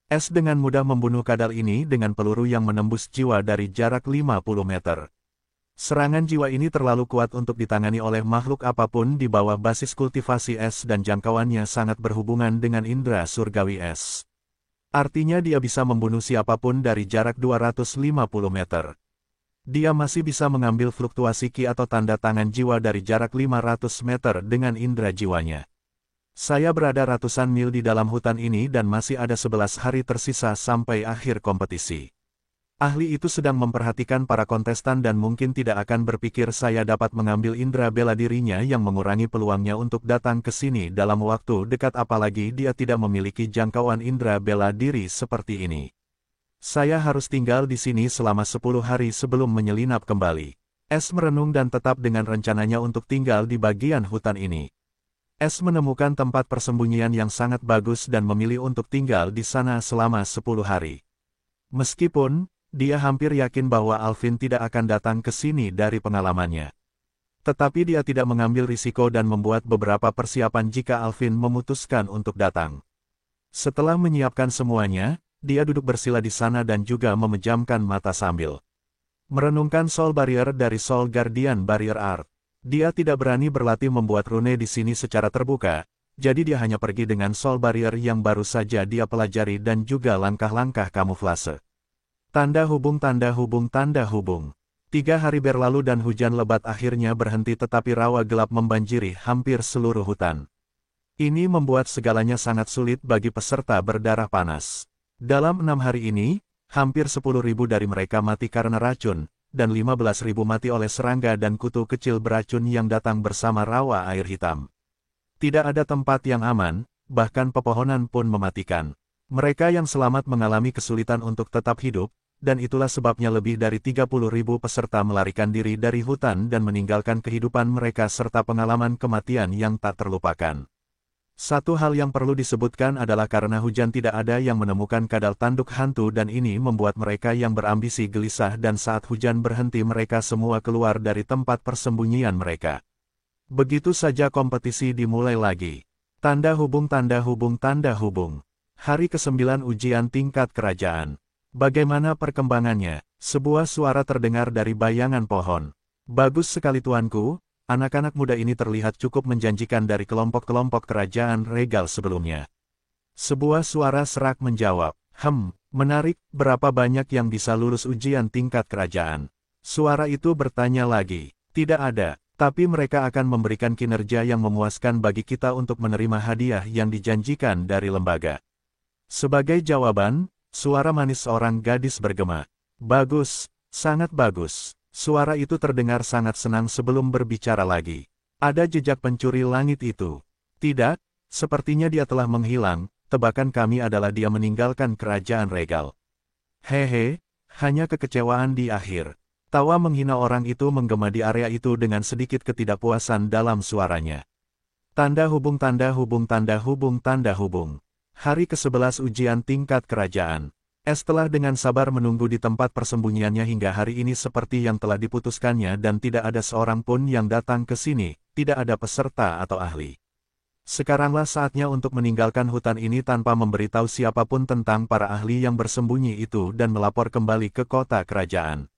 Es dengan mudah membunuh kadal ini dengan peluru yang menembus jiwa dari jarak 50 meter. Serangan jiwa ini terlalu kuat untuk ditangani oleh makhluk apapun di bawah basis kultivasi Es dan jangkauannya sangat berhubungan dengan indera surgawi Es. Artinya dia bisa membunuh siapapun dari jarak 250 meter. Dia masih bisa mengambil fluktuasi ki atau tanda tangan jiwa dari jarak 500 meter dengan indera jiwanya. Saya berada ratusan mil di dalam hutan ini dan masih ada 11 hari tersisa sampai akhir kompetisi. Ahli itu sedang memperhatikan para kontestan dan mungkin tidak akan berpikir saya dapat mengambil indera bela dirinya yang mengurangi peluangnya untuk datang ke sini dalam waktu dekat apalagi dia tidak memiliki jangkauan indera bela diri seperti ini. Saya harus tinggal di sini selama 10 hari sebelum menyelinap kembali. Es merenung dan tetap dengan rencananya untuk tinggal di bagian hutan ini. Es menemukan tempat persembunyian yang sangat bagus dan memilih untuk tinggal di sana selama 10 hari. Meskipun dia hampir yakin bahwa Alvin tidak akan datang ke sini dari pengalamannya. Tetapi dia tidak mengambil risiko dan membuat beberapa persiapan jika Alvin memutuskan untuk datang. Setelah menyiapkan semuanya, dia duduk bersila di sana dan juga memejamkan mata sambil merenungkan Soul Barrier dari Soul Guardian Barrier Art. Dia tidak berani berlatih membuat rune di sini secara terbuka, jadi dia hanya pergi dengan Soul Barrier yang baru saja dia pelajari dan juga langkah-langkah kamuflase. Tanda hubung tanda hubung tanda hubung. 3 hari berlalu dan hujan lebat akhirnya berhenti tetapi rawa gelap membanjiri hampir seluruh hutan. Ini membuat segalanya sangat sulit bagi peserta berdarah panas. Dalam 6 hari ini, hampir 10.000 dari mereka mati karena racun, dan 15.000 mati oleh serangga dan kutu kecil beracun yang datang bersama rawa air hitam. Tidak ada tempat yang aman, bahkan pepohonan pun mematikan. Mereka yang selamat mengalami kesulitan untuk tetap hidup, dan itulah sebabnya lebih dari 30.000 peserta melarikan diri dari hutan dan meninggalkan kehidupan mereka serta pengalaman kematian yang tak terlupakan. Satu hal yang perlu disebutkan adalah karena hujan tidak ada yang menemukan kadal tanduk hantu dan ini membuat mereka yang berambisi gelisah dan saat hujan berhenti mereka semua keluar dari tempat persembunyian mereka. Begitu saja kompetisi dimulai lagi. Tanda hubung tanda hubung tanda hubung. Hari ke-9 ujian tingkat kerajaan. Bagaimana perkembangannya? Sebuah suara terdengar dari bayangan pohon. Bagus sekali tuanku. Anak-anak muda ini terlihat cukup menjanjikan dari kelompok-kelompok kerajaan regal sebelumnya. Sebuah suara serak menjawab, menarik, berapa banyak yang bisa lulus ujian tingkat kerajaan? Suara itu bertanya lagi, tidak ada, tapi mereka akan memberikan kinerja yang memuaskan bagi kita untuk menerima hadiah yang dijanjikan dari lembaga. Sebagai jawaban, suara manis seorang gadis bergema, bagus, sangat bagus. Suara itu terdengar sangat senang sebelum berbicara lagi. Ada jejak pencuri langit itu. Tidak, sepertinya dia telah menghilang, tebakan kami adalah dia meninggalkan kerajaan regal. Hehe, hanya kekecewaan di akhir. Tawa menghina orang itu menggema di area itu dengan sedikit ketidakpuasan dalam suaranya. Tanda hubung tanda hubung tanda hubung tanda hubung. Hari ke-11 ujian tingkat kerajaan. Telah dengan sabar menunggu di tempat persembunyiannya hingga hari ini seperti yang telah diputuskannya dan tidak ada seorang pun yang datang ke sini, tidak ada peserta atau ahli. Sekaranglah saatnya untuk meninggalkan hutan ini tanpa memberitahu siapapun tentang para ahli yang bersembunyi itu dan melapor kembali ke kota kerajaan.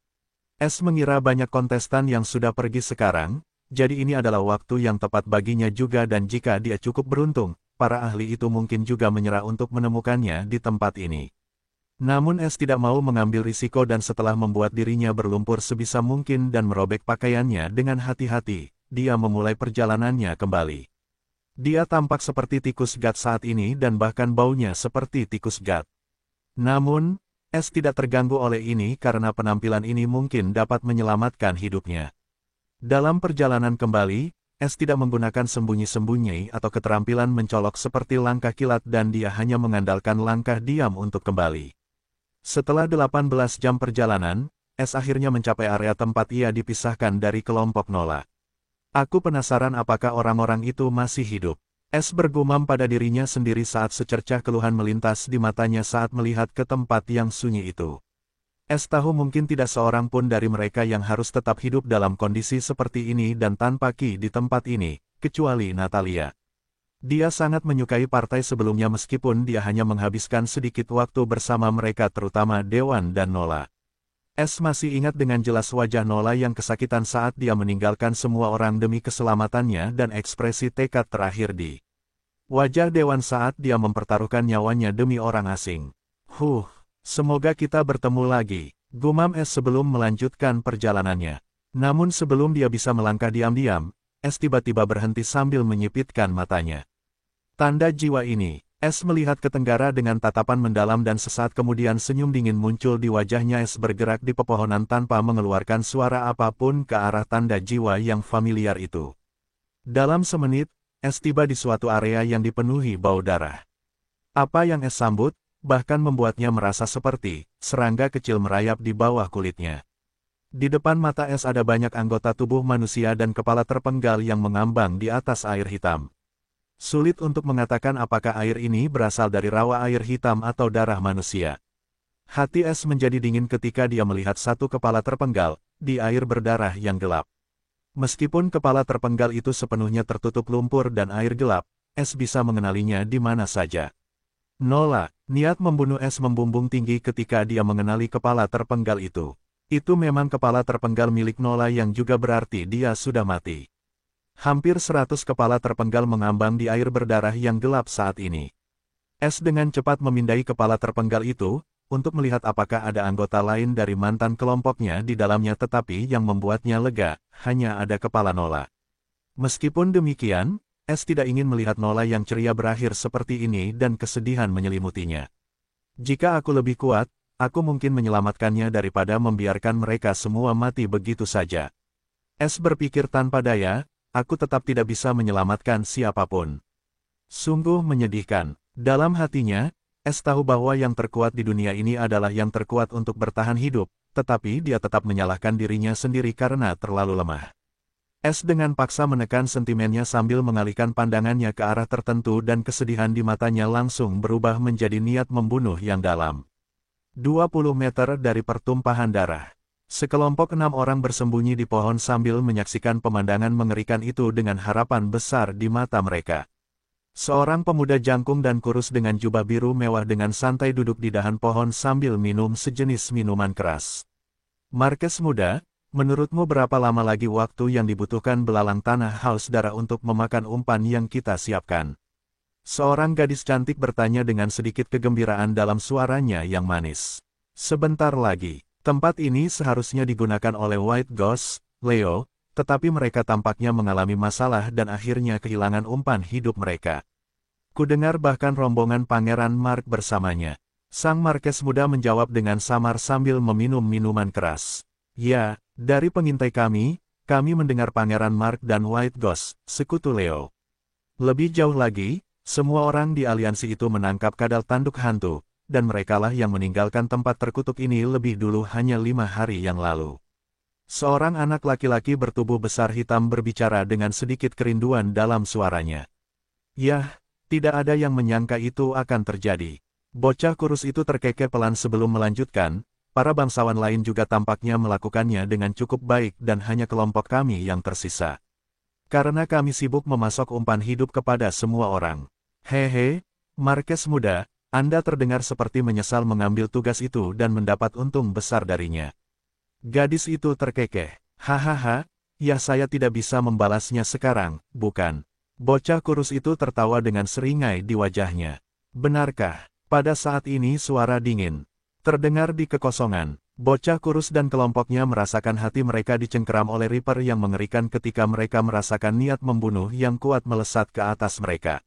Mengira banyak kontestan yang sudah pergi sekarang, jadi ini adalah waktu yang tepat baginya juga dan jika dia cukup beruntung, para ahli itu mungkin juga menyerah untuk menemukannya di tempat ini. Namun tidak mau mengambil risiko dan setelah membuat dirinya berlumpur sebisa mungkin dan merobek pakaiannya dengan hati-hati, dia memulai perjalanannya kembali. Dia tampak seperti tikus gat saat ini dan bahkan baunya seperti tikus gat. Namun, tidak terganggu oleh ini karena penampilan ini mungkin dapat menyelamatkan hidupnya. Dalam perjalanan kembali, tidak menggunakan sembunyi-sembunyi atau keterampilan mencolok seperti langkah kilat dan dia hanya mengandalkan langkah diam untuk kembali. Setelah 18 jam perjalanan, akhirnya mencapai area tempat ia dipisahkan dari kelompok Nola. Aku penasaran apakah orang-orang itu masih hidup. Bergumam pada dirinya sendiri saat secercah keluhan melintas di matanya saat melihat ke tempat yang sunyi itu. Tahu mungkin tidak seorang pun dari mereka yang harus tetap hidup dalam kondisi seperti ini dan tanpa Ki di tempat ini, kecuali Natalia. Dia sangat menyukai partai sebelumnya meskipun dia hanya menghabiskan sedikit waktu bersama mereka terutama Dewan dan Nola. Masih ingat dengan jelas wajah Nola yang kesakitan saat dia meninggalkan semua orang demi keselamatannya dan ekspresi tekad terakhir di wajah Dewan saat dia mempertaruhkan nyawanya demi orang asing. Semoga kita bertemu lagi, gumam sebelum melanjutkan perjalanannya. Namun sebelum dia bisa melangkah diam-diam, tiba-tiba berhenti sambil menyipitkan matanya. Tanda jiwa ini, melihat ke tenggara dengan tatapan mendalam dan sesaat kemudian senyum dingin muncul di wajahnya. Bergerak di pepohonan tanpa mengeluarkan suara apapun ke arah tanda jiwa yang familiar itu. Dalam semenit, tiba di suatu area yang dipenuhi bau darah. Apa yang sambut, bahkan membuatnya merasa seperti serangga kecil merayap di bawah kulitnya. Di depan mata ada banyak anggota tubuh manusia dan kepala terpenggal yang mengambang di atas air hitam. Sulit untuk mengatakan apakah air ini berasal dari rawa air hitam atau darah manusia. Hati menjadi dingin ketika dia melihat satu kepala terpenggal di air berdarah yang gelap. Meskipun kepala terpenggal itu sepenuhnya tertutup lumpur dan air gelap, bisa mengenalinya di mana saja. Nola, niat membunuh membumbung tinggi ketika dia mengenali kepala terpenggal itu. Itu memang kepala terpenggal milik Nola yang juga berarti dia sudah mati. Hampir 100 kepala terpenggal mengambang di air berdarah yang gelap saat ini. Dengan cepat memindai kepala terpenggal itu, untuk melihat apakah ada anggota lain dari mantan kelompoknya di dalamnya tetapi yang membuatnya lega, hanya ada kepala Nola. Meskipun demikian, tidak ingin melihat Nola yang ceria berakhir seperti ini dan kesedihan menyelimutinya. Jika aku lebih kuat, aku mungkin menyelamatkannya daripada membiarkan mereka semua mati begitu saja. S berpikir tanpa daya, aku tetap tidak bisa menyelamatkan siapapun. Sungguh menyedihkan. Dalam hatinya, S tahu bahwa yang terkuat di dunia ini adalah yang terkuat untuk bertahan hidup, tetapi dia tetap menyalahkan dirinya sendiri karena terlalu lemah. S dengan paksa menekan sentimennya sambil mengalihkan pandangannya ke arah tertentu dan kesedihan di matanya langsung berubah menjadi niat membunuh yang dalam. 20 meter dari pertumpahan darah. Sekelompok 6 orang bersembunyi di pohon sambil menyaksikan pemandangan mengerikan itu dengan harapan besar di mata mereka. Seorang pemuda jangkung dan kurus dengan jubah biru mewah dengan santai duduk di dahan pohon sambil minum sejenis minuman keras. Marquez muda, menurutmu berapa lama lagi waktu yang dibutuhkan belalang tanah haus darah untuk memakan umpan yang kita siapkan? Seorang gadis cantik bertanya dengan sedikit kegembiraan dalam suaranya yang manis. Sebentar lagi, tempat ini seharusnya digunakan oleh White Ghost, Leo, tetapi mereka tampaknya mengalami masalah dan akhirnya kehilangan umpan hidup mereka. Kudengar bahkan rombongan Pangeran Mark bersamanya. Sang Marquez muda menjawab dengan samar sambil meminum minuman keras. Ya, dari pengintai kami mendengar Pangeran Mark dan White Ghost, sekutu Leo. Lebih jauh lagi, semua orang di aliansi itu menangkap kadal tanduk hantu, dan merekalah yang meninggalkan tempat terkutuk ini lebih dulu hanya 5 hari yang lalu. Seorang anak laki-laki bertubuh besar hitam berbicara dengan sedikit kerinduan dalam suaranya. Yah, tidak ada yang menyangka itu akan terjadi. Bocah kurus itu terkekeh pelan sebelum melanjutkan, para bangsawan lain juga tampaknya melakukannya dengan cukup baik dan hanya kelompok kami yang tersisa. Karena kami sibuk memasok umpan hidup kepada semua orang. Hehe, Marquez muda, Anda terdengar seperti menyesal mengambil tugas itu dan mendapat untung besar darinya. Gadis itu terkekeh. Hahaha, ya saya tidak bisa membalasnya sekarang, bukan? Bocah kurus itu tertawa dengan seringai di wajahnya. Benarkah? Pada saat ini suara dingin terdengar di kekosongan. Bocah kurus dan kelompoknya merasakan hati mereka dicengkeram oleh Reaper yang mengerikan ketika mereka merasakan niat membunuh yang kuat melesat ke atas mereka.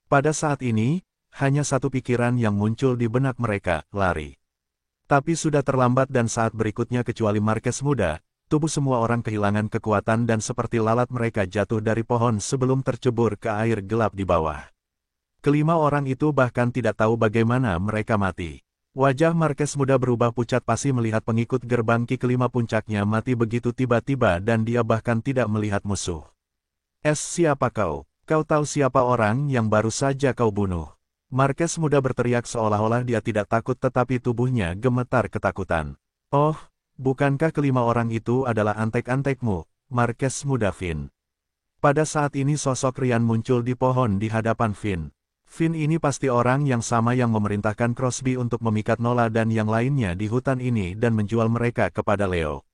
Pada saat ini, hanya satu pikiran yang muncul di benak mereka, lari. Tapi sudah terlambat dan saat berikutnya kecuali Marquez muda, tubuh semua orang kehilangan kekuatan dan seperti lalat mereka jatuh dari pohon sebelum tercebur ke air gelap di bawah. Kelima orang itu bahkan tidak tahu bagaimana mereka mati. Wajah Marquez muda berubah pucat pasi melihat pengikut gerbang Ki kelima puncaknya mati begitu tiba-tiba dan dia bahkan tidak melihat musuh. Siapa kau? Kau tahu siapa orang yang baru saja kau bunuh? Marquez muda berteriak seolah-olah dia tidak takut tetapi tubuhnya gemetar ketakutan. Oh, bukankah kelima orang itu adalah antek-antekmu, Marquez muda Finn? Pada saat ini sosok Ryan muncul di pohon di hadapan Finn. Finn ini pasti orang yang sama yang memerintahkan Crosby untuk memikat Nola dan yang lainnya di hutan ini dan menjual mereka kepada Leo.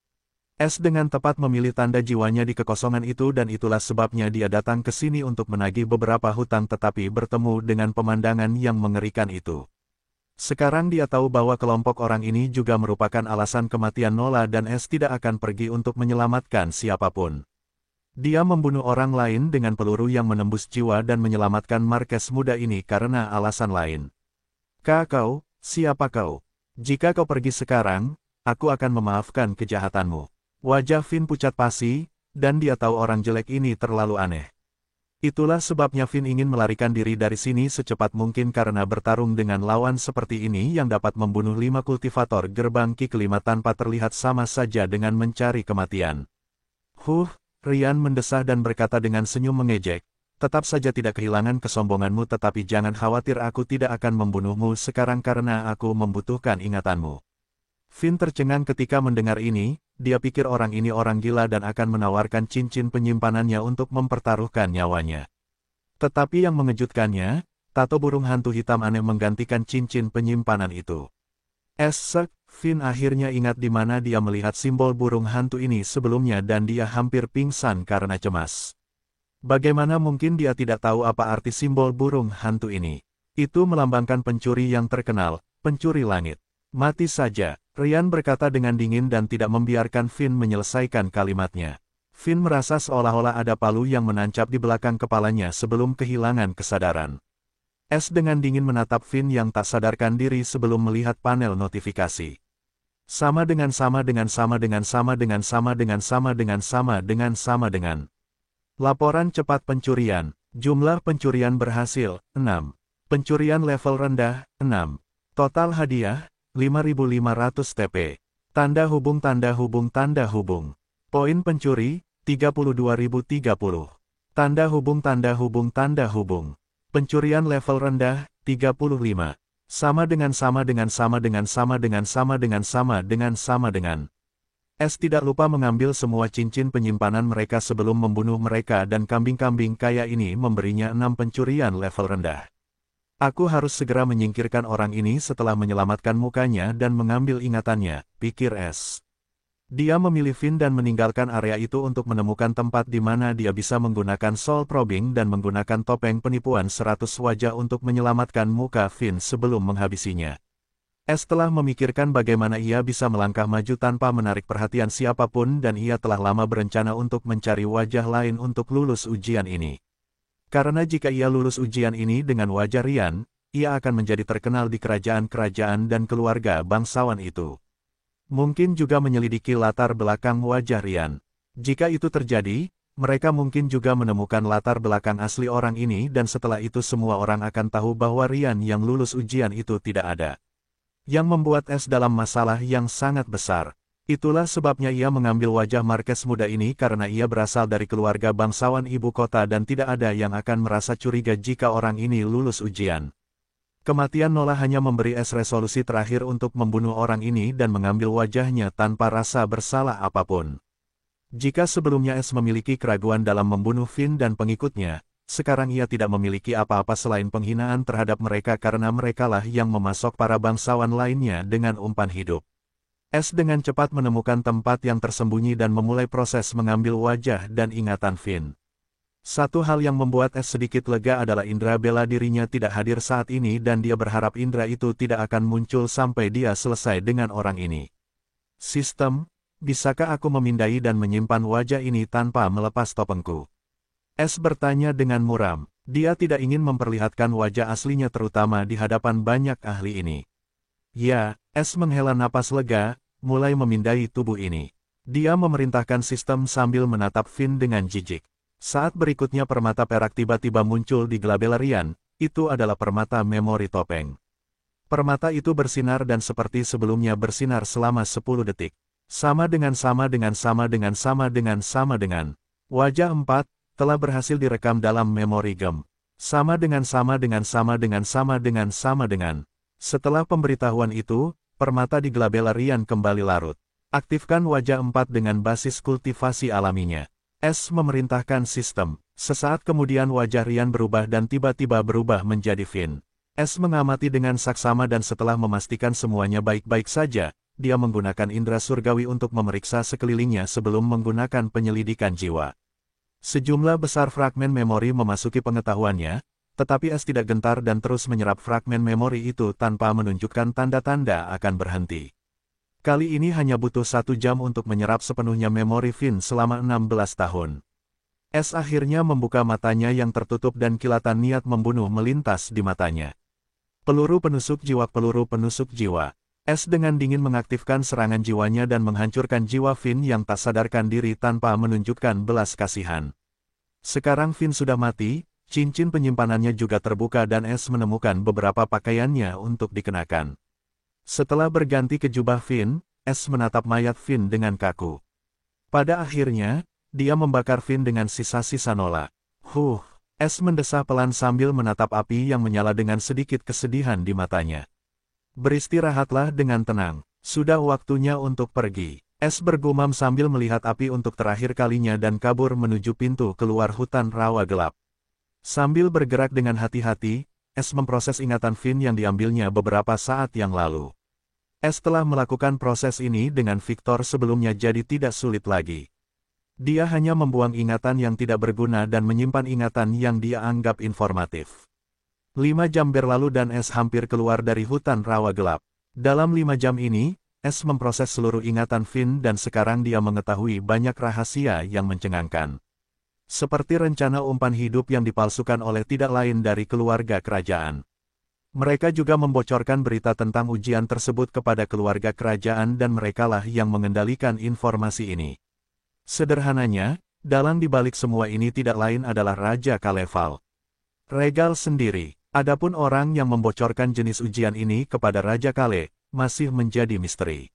Dengan tepat memilih tanda jiwanya di kekosongan itu dan itulah sebabnya dia datang ke sini untuk menagih beberapa hutang tetapi bertemu dengan pemandangan yang mengerikan itu. Sekarang dia tahu bahwa kelompok orang ini juga merupakan alasan kematian Nola dan tidak akan pergi untuk menyelamatkan siapapun. Dia membunuh orang lain dengan peluru yang menembus jiwa dan menyelamatkan Marquez muda ini karena alasan lain. Kau, siapa kau? Jika kau pergi sekarang, aku akan memaafkan kejahatanmu. Wajah Finn pucat pasi, dan dia tahu orang jelek ini terlalu aneh. Itulah sebabnya Finn ingin melarikan diri dari sini secepat mungkin karena bertarung dengan lawan seperti ini yang dapat membunuh 5 kultivator gerbang Ki kelima tanpa terlihat sama saja dengan mencari kematian. Ryan mendesah dan berkata dengan senyum mengejek, tetap saja tidak kehilangan kesombonganmu tetapi jangan khawatir aku tidak akan membunuhmu sekarang karena aku membutuhkan ingatanmu. Finn tercengang ketika mendengar ini, dia pikir orang ini orang gila dan akan menawarkan cincin penyimpanannya untuk mempertaruhkan nyawanya. Tetapi yang mengejutkannya, tato burung hantu hitam aneh menggantikan cincin penyimpanan itu. Finn akhirnya ingat di mana dia melihat simbol burung hantu ini sebelumnya dan dia hampir pingsan karena cemas. Bagaimana mungkin dia tidak tahu apa arti simbol burung hantu ini? Itu melambangkan pencuri yang terkenal, pencuri langit. Mati saja, Ryan berkata dengan dingin dan tidak membiarkan Finn menyelesaikan kalimatnya. Finn merasa seolah-olah ada palu yang menancap di belakang kepalanya sebelum kehilangan kesadaran. S dengan dingin menatap Finn yang tak sadarkan diri sebelum melihat panel notifikasi. Sama dengan sama dengan sama dengan sama dengan sama dengan sama dengan sama dengan sama dengan. Laporan cepat pencurian. Jumlah pencurian berhasil, 6. Pencurian level rendah, 6. Total hadiah, 5.500 TP. Tanda hubung tanda hubung tanda hubung. Poin pencuri, 32.030. Tanda hubung tanda hubung tanda hubung. Pencurian level rendah, 35. Sama dengan sama dengan sama dengan sama dengan sama dengan sama dengan sama dengan. S tidak lupa mengambil semua cincin penyimpanan mereka sebelum membunuh mereka dan kambing-kambing kaya ini memberinya 6 pencurian level rendah. Aku harus segera menyingkirkan orang ini setelah menyelamatkan mukanya dan mengambil ingatannya, pikir S. Dia memilih Finn dan meninggalkan area itu untuk menemukan tempat di mana dia bisa menggunakan soul probing dan menggunakan topeng penipuan 100 wajah untuk menyelamatkan muka Finn sebelum menghabisinya. S telah memikirkan bagaimana ia bisa melangkah maju tanpa menarik perhatian siapapun dan ia telah lama berencana untuk mencari wajah lain untuk lulus ujian ini. Karena jika ia lulus ujian ini dengan wajah Rian, ia akan menjadi terkenal di kerajaan-kerajaan dan keluarga bangsawan itu. Mungkin juga menyelidiki latar belakang wajah Rian. Jika itu terjadi, mereka mungkin juga menemukan latar belakang asli orang ini dan setelah itu semua orang akan tahu bahwa Rian yang lulus ujian itu tidak ada. Yang membuat S dalam masalah yang sangat besar. Itulah sebabnya ia mengambil wajah Marquez muda ini karena ia berasal dari keluarga bangsawan ibu kota dan tidak ada yang akan merasa curiga jika orang ini lulus ujian. Kematian Nola hanya memberi S resolusi terakhir untuk membunuh orang ini dan mengambil wajahnya tanpa rasa bersalah apapun. Jika sebelumnya S memiliki keraguan dalam membunuh Finn dan pengikutnya, sekarang ia tidak memiliki apa-apa selain penghinaan terhadap mereka karena merekalah yang memasok para bangsawan lainnya dengan umpan hidup. S dengan cepat menemukan tempat yang tersembunyi dan memulai proses mengambil wajah dan ingatan Finn. Satu hal yang membuat S sedikit lega adalah indera bela dirinya tidak hadir saat ini dan dia berharap indera itu tidak akan muncul sampai dia selesai dengan orang ini. Sistem, bisakah aku memindai dan menyimpan wajah ini tanpa melepas topengku? S bertanya dengan muram. Dia tidak ingin memperlihatkan wajah aslinya terutama di hadapan banyak ahli ini. Ya, S menghela napas lega, mulai memindai tubuh ini. Dia memerintahkan sistem sambil menatap Finn dengan jijik. Saat berikutnya permata perak tiba-tiba muncul di glabella Rian, itu adalah permata memori topeng. Permata itu bersinar dan seperti sebelumnya bersinar selama 10 detik. Sama dengan sama dengan sama dengan sama dengan sama dengan. Wajah 4, telah berhasil direkam dalam memori gem. Sama dengan sama dengan sama dengan sama dengan sama dengan. Setelah pemberitahuan itu, permata di glabella Rian kembali larut. Aktifkan wajah 4 dengan basis kultivasi alaminya. S memerintahkan sistem. Sesaat kemudian wajah Rian berubah dan tiba-tiba berubah menjadi Finn. S mengamati dengan saksama dan setelah memastikan semuanya baik-baik saja, dia menggunakan indera surgawi untuk memeriksa sekelilingnya sebelum menggunakan penyelidikan jiwa. Sejumlah besar fragmen memori memasuki pengetahuannya, tetapi S tidak gentar dan terus menyerap fragmen memori itu tanpa menunjukkan tanda-tanda akan berhenti. Kali ini hanya butuh 1 jam untuk menyerap sepenuhnya memori Finn selama 16 tahun. S akhirnya membuka matanya yang tertutup dan kilatan niat membunuh melintas di matanya. Peluru penusuk jiwa. Peluru penusuk jiwa. S dengan dingin mengaktifkan serangan jiwanya dan menghancurkan jiwa Finn yang tak sadarkan diri tanpa menunjukkan belas kasihan. Sekarang Finn sudah mati, cincin penyimpanannya juga terbuka dan S menemukan beberapa pakaiannya untuk dikenakan. Setelah berganti ke jubah Finn, S menatap mayat Finn dengan kaku. Pada akhirnya, dia membakar Finn dengan sisa-sisa Nola. S mendesah pelan sambil menatap api yang menyala dengan sedikit kesedihan di matanya. Beristirahatlah dengan tenang, sudah waktunya untuk pergi. S bergumam sambil melihat api untuk terakhir kalinya dan kabur menuju pintu keluar hutan rawa gelap. Sambil bergerak dengan hati-hati, S memproses ingatan Finn yang diambilnya beberapa saat yang lalu. S telah melakukan proses ini dengan Victor sebelumnya jadi tidak sulit lagi. Dia hanya membuang ingatan yang tidak berguna dan menyimpan ingatan yang dia anggap informatif. 5 jam berlalu dan S hampir keluar dari hutan rawa gelap. Dalam 5 jam ini, S memproses seluruh ingatan Finn dan sekarang dia mengetahui banyak rahasia yang mencengangkan. Seperti rencana umpan hidup yang dipalsukan oleh tidak lain dari keluarga kerajaan. Mereka juga membocorkan berita tentang ujian tersebut kepada keluarga kerajaan dan merekalah yang mengendalikan informasi ini. Sederhananya, dalang di balik semua ini tidak lain adalah Raja Kaleval Regal sendiri. Adapun orang yang membocorkan jenis ujian ini kepada Raja Kale, masih menjadi misteri.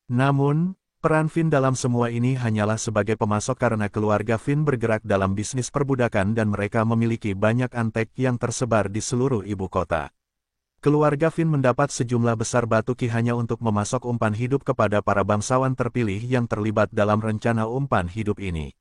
Namun, peran Finn dalam semua ini hanyalah sebagai pemasok karena keluarga Finn bergerak dalam bisnis perbudakan dan mereka memiliki banyak antek yang tersebar di seluruh ibu kota. Keluarga Finn mendapat sejumlah besar batu ki hanya untuk memasok umpan hidup kepada para bangsawan terpilih yang terlibat dalam rencana umpan hidup ini.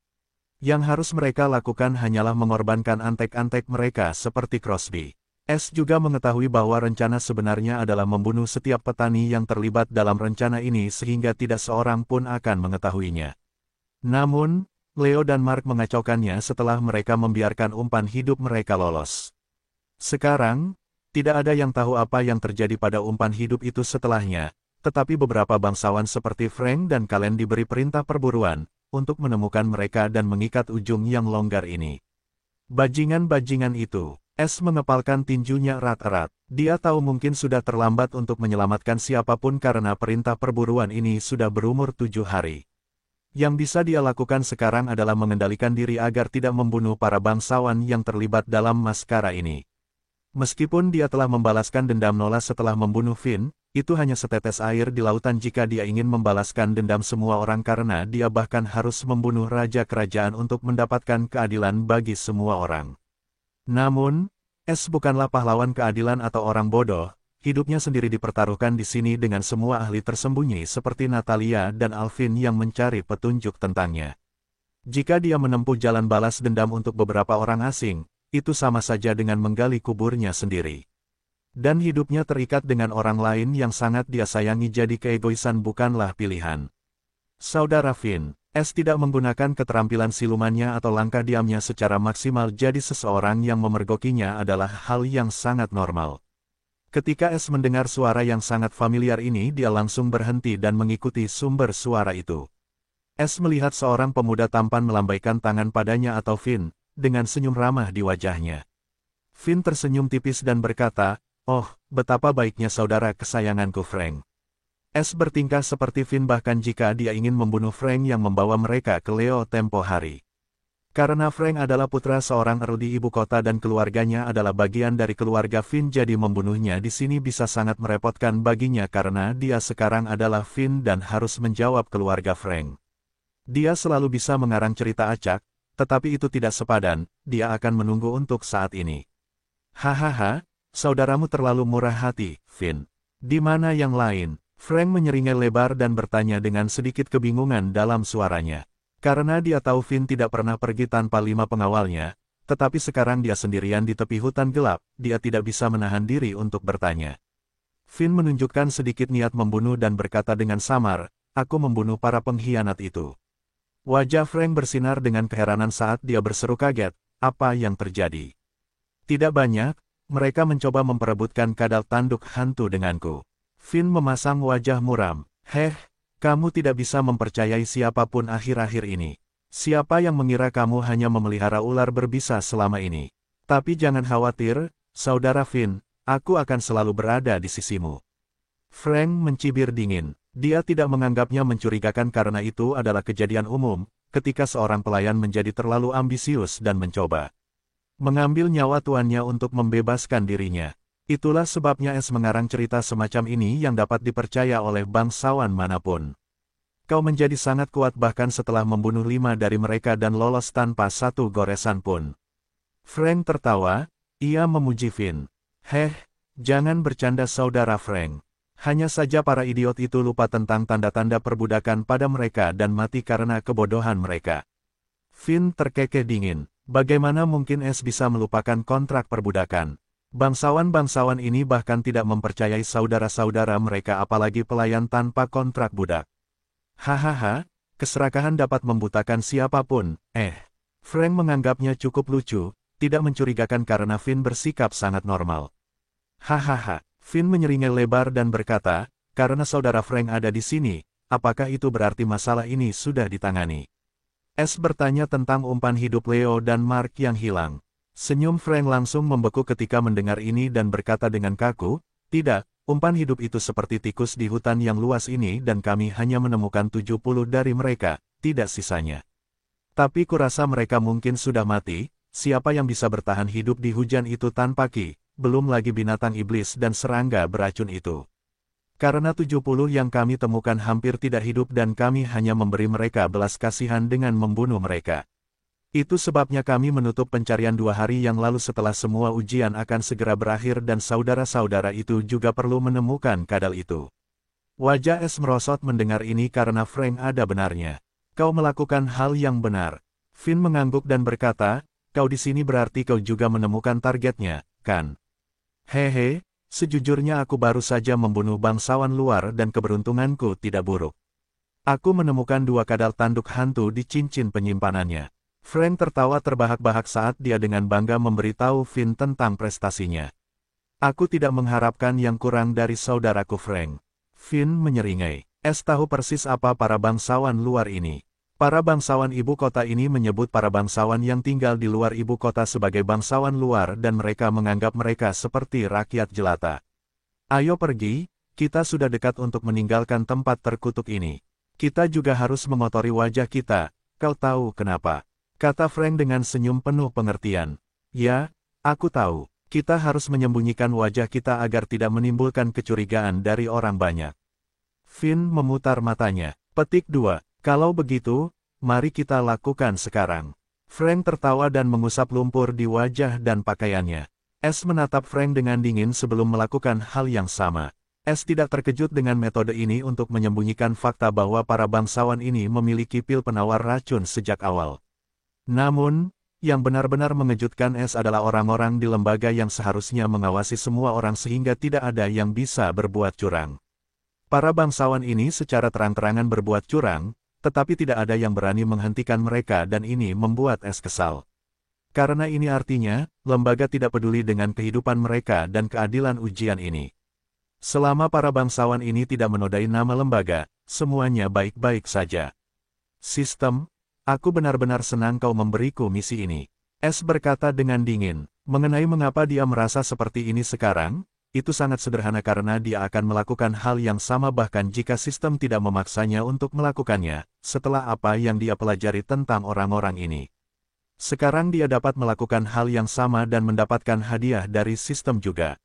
Yang harus mereka lakukan hanyalah mengorbankan antek-antek mereka seperti Crosby. S juga mengetahui bahwa rencana sebenarnya adalah membunuh setiap petani yang terlibat dalam rencana ini sehingga tidak seorang pun akan mengetahuinya. Namun, Leo dan Mark mengacaukannya setelah mereka membiarkan umpan hidup mereka lolos. Sekarang, tidak ada yang tahu apa yang terjadi pada umpan hidup itu setelahnya, tetapi beberapa bangsawan seperti Frank dan Kalen diberi perintah perburuan untuk menemukan mereka dan mengikat ujung yang longgar ini. Bajingan-bajingan itu. S mengepalkan tinjunya erat-erat. Dia tahu mungkin sudah terlambat untuk menyelamatkan siapapun karena perintah perburuan ini sudah berumur 7 hari. Yang bisa dia lakukan sekarang adalah mengendalikan diri agar tidak membunuh para bangsawan yang terlibat dalam maskara ini. Meskipun dia telah membalaskan dendam Nola setelah membunuh Finn, itu hanya setetes air di lautan jika dia ingin membalaskan dendam semua orang karena dia bahkan harus membunuh raja kerajaan untuk mendapatkan keadilan bagi semua orang. Namun, S bukanlah pahlawan keadilan atau orang bodoh, hidupnya sendiri dipertaruhkan di sini dengan semua ahli tersembunyi seperti Natalia dan Alvin yang mencari petunjuk tentangnya. Jika dia menempuh jalan balas dendam untuk beberapa orang asing, itu sama saja dengan menggali kuburnya sendiri. Dan hidupnya terikat dengan orang lain yang sangat dia sayangi jadi keegoisan bukanlah pilihan. Saudara Finn, S tidak menggunakan keterampilan silumannya atau langkah diamnya secara maksimal jadi seseorang yang memergokinya adalah hal yang sangat normal. Ketika S mendengar suara yang sangat familiar ini dia langsung berhenti dan mengikuti sumber suara itu. S melihat seorang pemuda tampan melambaikan tangan padanya atau Finn, dengan senyum ramah di wajahnya. Finn tersenyum tipis dan berkata, "Oh, betapa baiknya saudara kesayanganku Frank." S bertingkah seperti Finn bahkan jika dia ingin membunuh Frank yang membawa mereka ke Leo tempo hari. Karena Frank adalah putra seorang earl di ibu kota dan keluarganya adalah bagian dari keluarga Finn jadi membunuhnya di sini bisa sangat merepotkan baginya karena dia sekarang adalah Finn dan harus menjawab keluarga Frank. Dia selalu bisa mengarang cerita acak, tetapi itu tidak sepadan, dia akan menunggu untuk saat ini. Hahaha, saudaramu terlalu murah hati, Finn. Di mana yang lain? Frank menyeringai lebar dan bertanya dengan sedikit kebingungan dalam suaranya. Karena dia tahu Finn tidak pernah pergi tanpa 5 pengawalnya, tetapi sekarang dia sendirian di tepi hutan gelap, dia tidak bisa menahan diri untuk bertanya. Finn menunjukkan sedikit niat membunuh dan berkata dengan samar, "Aku membunuh para pengkhianat itu." Wajah Frank bersinar dengan keheranan saat dia berseru kaget, "Apa yang terjadi?" "Tidak banyak, mereka mencoba memperebutkan kadal tanduk hantu denganku." Finn memasang wajah muram. "Heh, kamu tidak bisa mempercayai siapapun akhir-akhir ini. Siapa yang mengira kamu hanya memelihara ular berbisa selama ini? Tapi jangan khawatir, saudara Finn, aku akan selalu berada di sisimu." Frank mencibir dingin. Dia tidak menganggapnya mencurigakan karena itu adalah kejadian umum, ketika seorang pelayan menjadi terlalu ambisius dan mencoba mengambil nyawa tuannya untuk membebaskan dirinya. Itulah sebabnya S mengarang cerita semacam ini yang dapat dipercaya oleh bangsawan manapun. Kau menjadi sangat kuat bahkan setelah membunuh 5 dari mereka dan lolos tanpa satu goresan pun. Frank tertawa, ia memuji Finn. "Heh, jangan bercanda saudara Frank. Hanya saja para idiot itu lupa tentang tanda-tanda perbudakan pada mereka dan mati karena kebodohan mereka." Finn terkekeh dingin. Bagaimana mungkin S bisa melupakan kontrak perbudakan? Bangsawan-bangsawan ini bahkan tidak mempercayai saudara-saudara mereka apalagi pelayan tanpa kontrak budak. Hahaha, keserakahan dapat membutakan siapapun. Frank menganggapnya cukup lucu, tidak mencurigakan karena Finn bersikap sangat normal. Hahaha, Finn menyeringai lebar dan berkata, "Karena saudara Frank ada di sini, apakah itu berarti masalah ini sudah ditangani?" S bertanya tentang umpan hidup Leo dan Mark yang hilang. Senyum Frank langsung membeku ketika mendengar ini dan berkata dengan kaku, "Tidak, umpan hidup itu seperti tikus di hutan yang luas ini dan kami hanya menemukan 70 dari mereka, tidak sisanya. Tapi kurasa mereka mungkin sudah mati, siapa yang bisa bertahan hidup di hujan itu tanpa ki, belum lagi binatang iblis dan serangga beracun itu. Karena 70 yang kami temukan hampir tidak hidup dan kami hanya memberi mereka belas kasihan dengan membunuh mereka. Itu sebabnya kami menutup pencarian 2 hari yang lalu setelah semua ujian akan segera berakhir dan saudara-saudara itu juga perlu menemukan kadal itu." Wajah S merosot mendengar ini karena Frank ada benarnya. "Kau melakukan hal yang benar." Finn mengangguk dan berkata, "Kau di sini berarti kau juga menemukan targetnya, kan?" "Hehe, sejujurnya aku baru saja membunuh bangsawan luar dan keberuntunganku tidak buruk. Aku menemukan 2 kadal tanduk hantu di cincin penyimpanannya." Frank tertawa terbahak-bahak saat dia dengan bangga memberitahu Finn tentang prestasinya. "Aku tidak mengharapkan yang kurang dari saudaraku Frank." Finn menyeringai. S tahu persis apa para bangsawan luar ini. Para bangsawan ibu kota ini menyebut para bangsawan yang tinggal di luar ibu kota sebagai bangsawan luar dan mereka menganggap mereka seperti rakyat jelata. "Ayo pergi, kita sudah dekat untuk meninggalkan tempat terkutuk ini. Kita juga harus mengotori wajah kita, kau tahu kenapa?" kata Frank dengan senyum penuh pengertian. "Ya, aku tahu. Kita harus menyembunyikan wajah kita agar tidak menimbulkan kecurigaan dari orang banyak." Finn memutar matanya. Petik 2. "Kalau begitu, mari kita lakukan sekarang." Frank tertawa dan mengusap lumpur di wajah dan pakaiannya. S menatap Frank dengan dingin sebelum melakukan hal yang sama. S tidak terkejut dengan metode ini untuk menyembunyikan fakta bahwa para bangsawan ini memiliki pil penawar racun sejak awal. Namun, yang benar-benar mengejutkan S adalah orang-orang di lembaga yang seharusnya mengawasi semua orang sehingga tidak ada yang bisa berbuat curang. Para bangsawan ini secara terang-terangan berbuat curang, tetapi tidak ada yang berani menghentikan mereka dan ini membuat S kesal. Karena ini artinya, lembaga tidak peduli dengan kehidupan mereka dan keadilan ujian ini. Selama para bangsawan ini tidak menodai nama lembaga, semuanya baik-baik saja. "Sistem, aku benar-benar senang kau memberiku misi ini." S berkata dengan dingin. Mengenai mengapa dia merasa seperti ini sekarang, itu sangat sederhana karena dia akan melakukan hal yang sama bahkan jika sistem tidak memaksanya untuk melakukannya, setelah apa yang dia pelajari tentang orang-orang ini. Sekarang dia dapat melakukan hal yang sama dan mendapatkan hadiah dari sistem juga.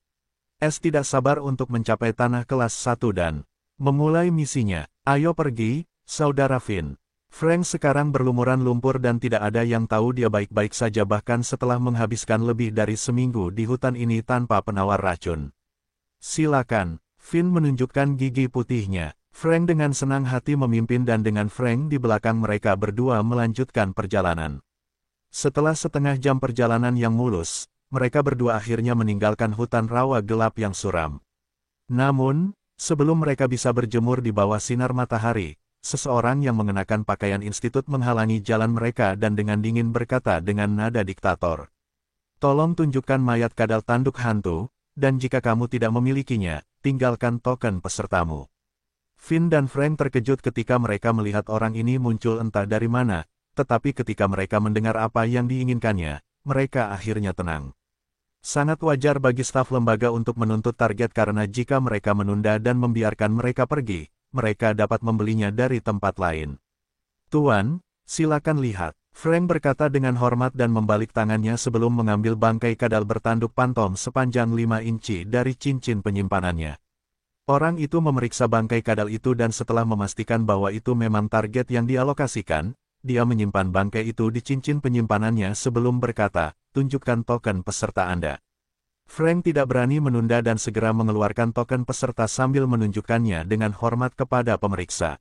S tidak sabar untuk mencapai tanah kelas 1 dan memulai misinya. "Ayo pergi, saudara Finn." Frank sekarang berlumuran lumpur dan tidak ada yang tahu dia baik-baik saja bahkan setelah menghabiskan lebih dari seminggu di hutan ini tanpa penawar racun. "Silakan." Finn menunjukkan gigi putihnya. Frank dengan senang hati memimpin dan dengan Frank di belakang mereka berdua melanjutkan perjalanan. Setelah setengah jam perjalanan yang mulus, mereka berdua akhirnya meninggalkan hutan rawa gelap yang suram. Namun, sebelum mereka bisa berjemur di bawah sinar matahari, seseorang yang mengenakan pakaian institut menghalangi jalan mereka dan dengan dingin berkata dengan nada diktator, "Tolong tunjukkan mayat kadal tanduk hantu, dan jika kamu tidak memilikinya, tinggalkan token pesertamu." Finn dan Frank terkejut ketika mereka melihat orang ini muncul entah dari mana, tetapi ketika mereka mendengar apa yang diinginkannya, mereka akhirnya tenang. Sangat wajar bagi staf lembaga untuk menuntut target karena jika mereka menunda dan membiarkan mereka pergi, mereka dapat membelinya dari tempat lain. "Tuan, silakan lihat." Frank berkata dengan hormat dan membalik tangannya sebelum mengambil bangkai kadal bertanduk pantom sepanjang 5 inci dari cincin penyimpanannya. Orang itu memeriksa bangkai kadal itu dan setelah memastikan bahwa itu memang target yang dialokasikan, dia menyimpan bangkai itu di cincin penyimpanannya sebelum berkata, "Tunjukkan token peserta Anda." Frank tidak berani menunda dan segera mengeluarkan token peserta sambil menunjukkannya dengan hormat kepada pemeriksa.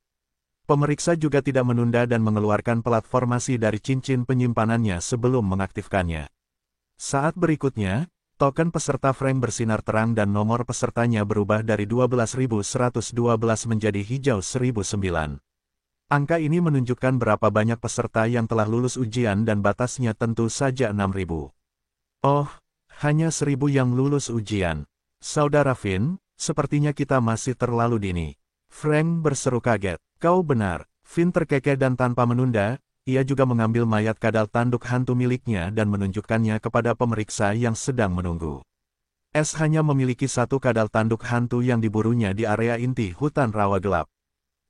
Pemeriksa juga tidak menunda dan mengeluarkan plat formasi dari cincin penyimpanannya sebelum mengaktifkannya. Saat berikutnya, token peserta Frank bersinar terang dan nomor pesertanya berubah dari 12.112 menjadi hijau 1009. Angka ini menunjukkan berapa banyak peserta yang telah lulus ujian dan batasnya tentu saja 6.000. "Oh, hanya 1.000 yang lulus ujian. Saudara Finn, sepertinya kita masih terlalu dini." Frank berseru kaget. "Kau benar." Finn terkekeh dan tanpa menunda, ia juga mengambil mayat kadal tanduk hantu miliknya dan menunjukkannya kepada pemeriksa yang sedang menunggu. S hanya memiliki satu kadal tanduk hantu yang diburunya di area inti hutan rawa gelap.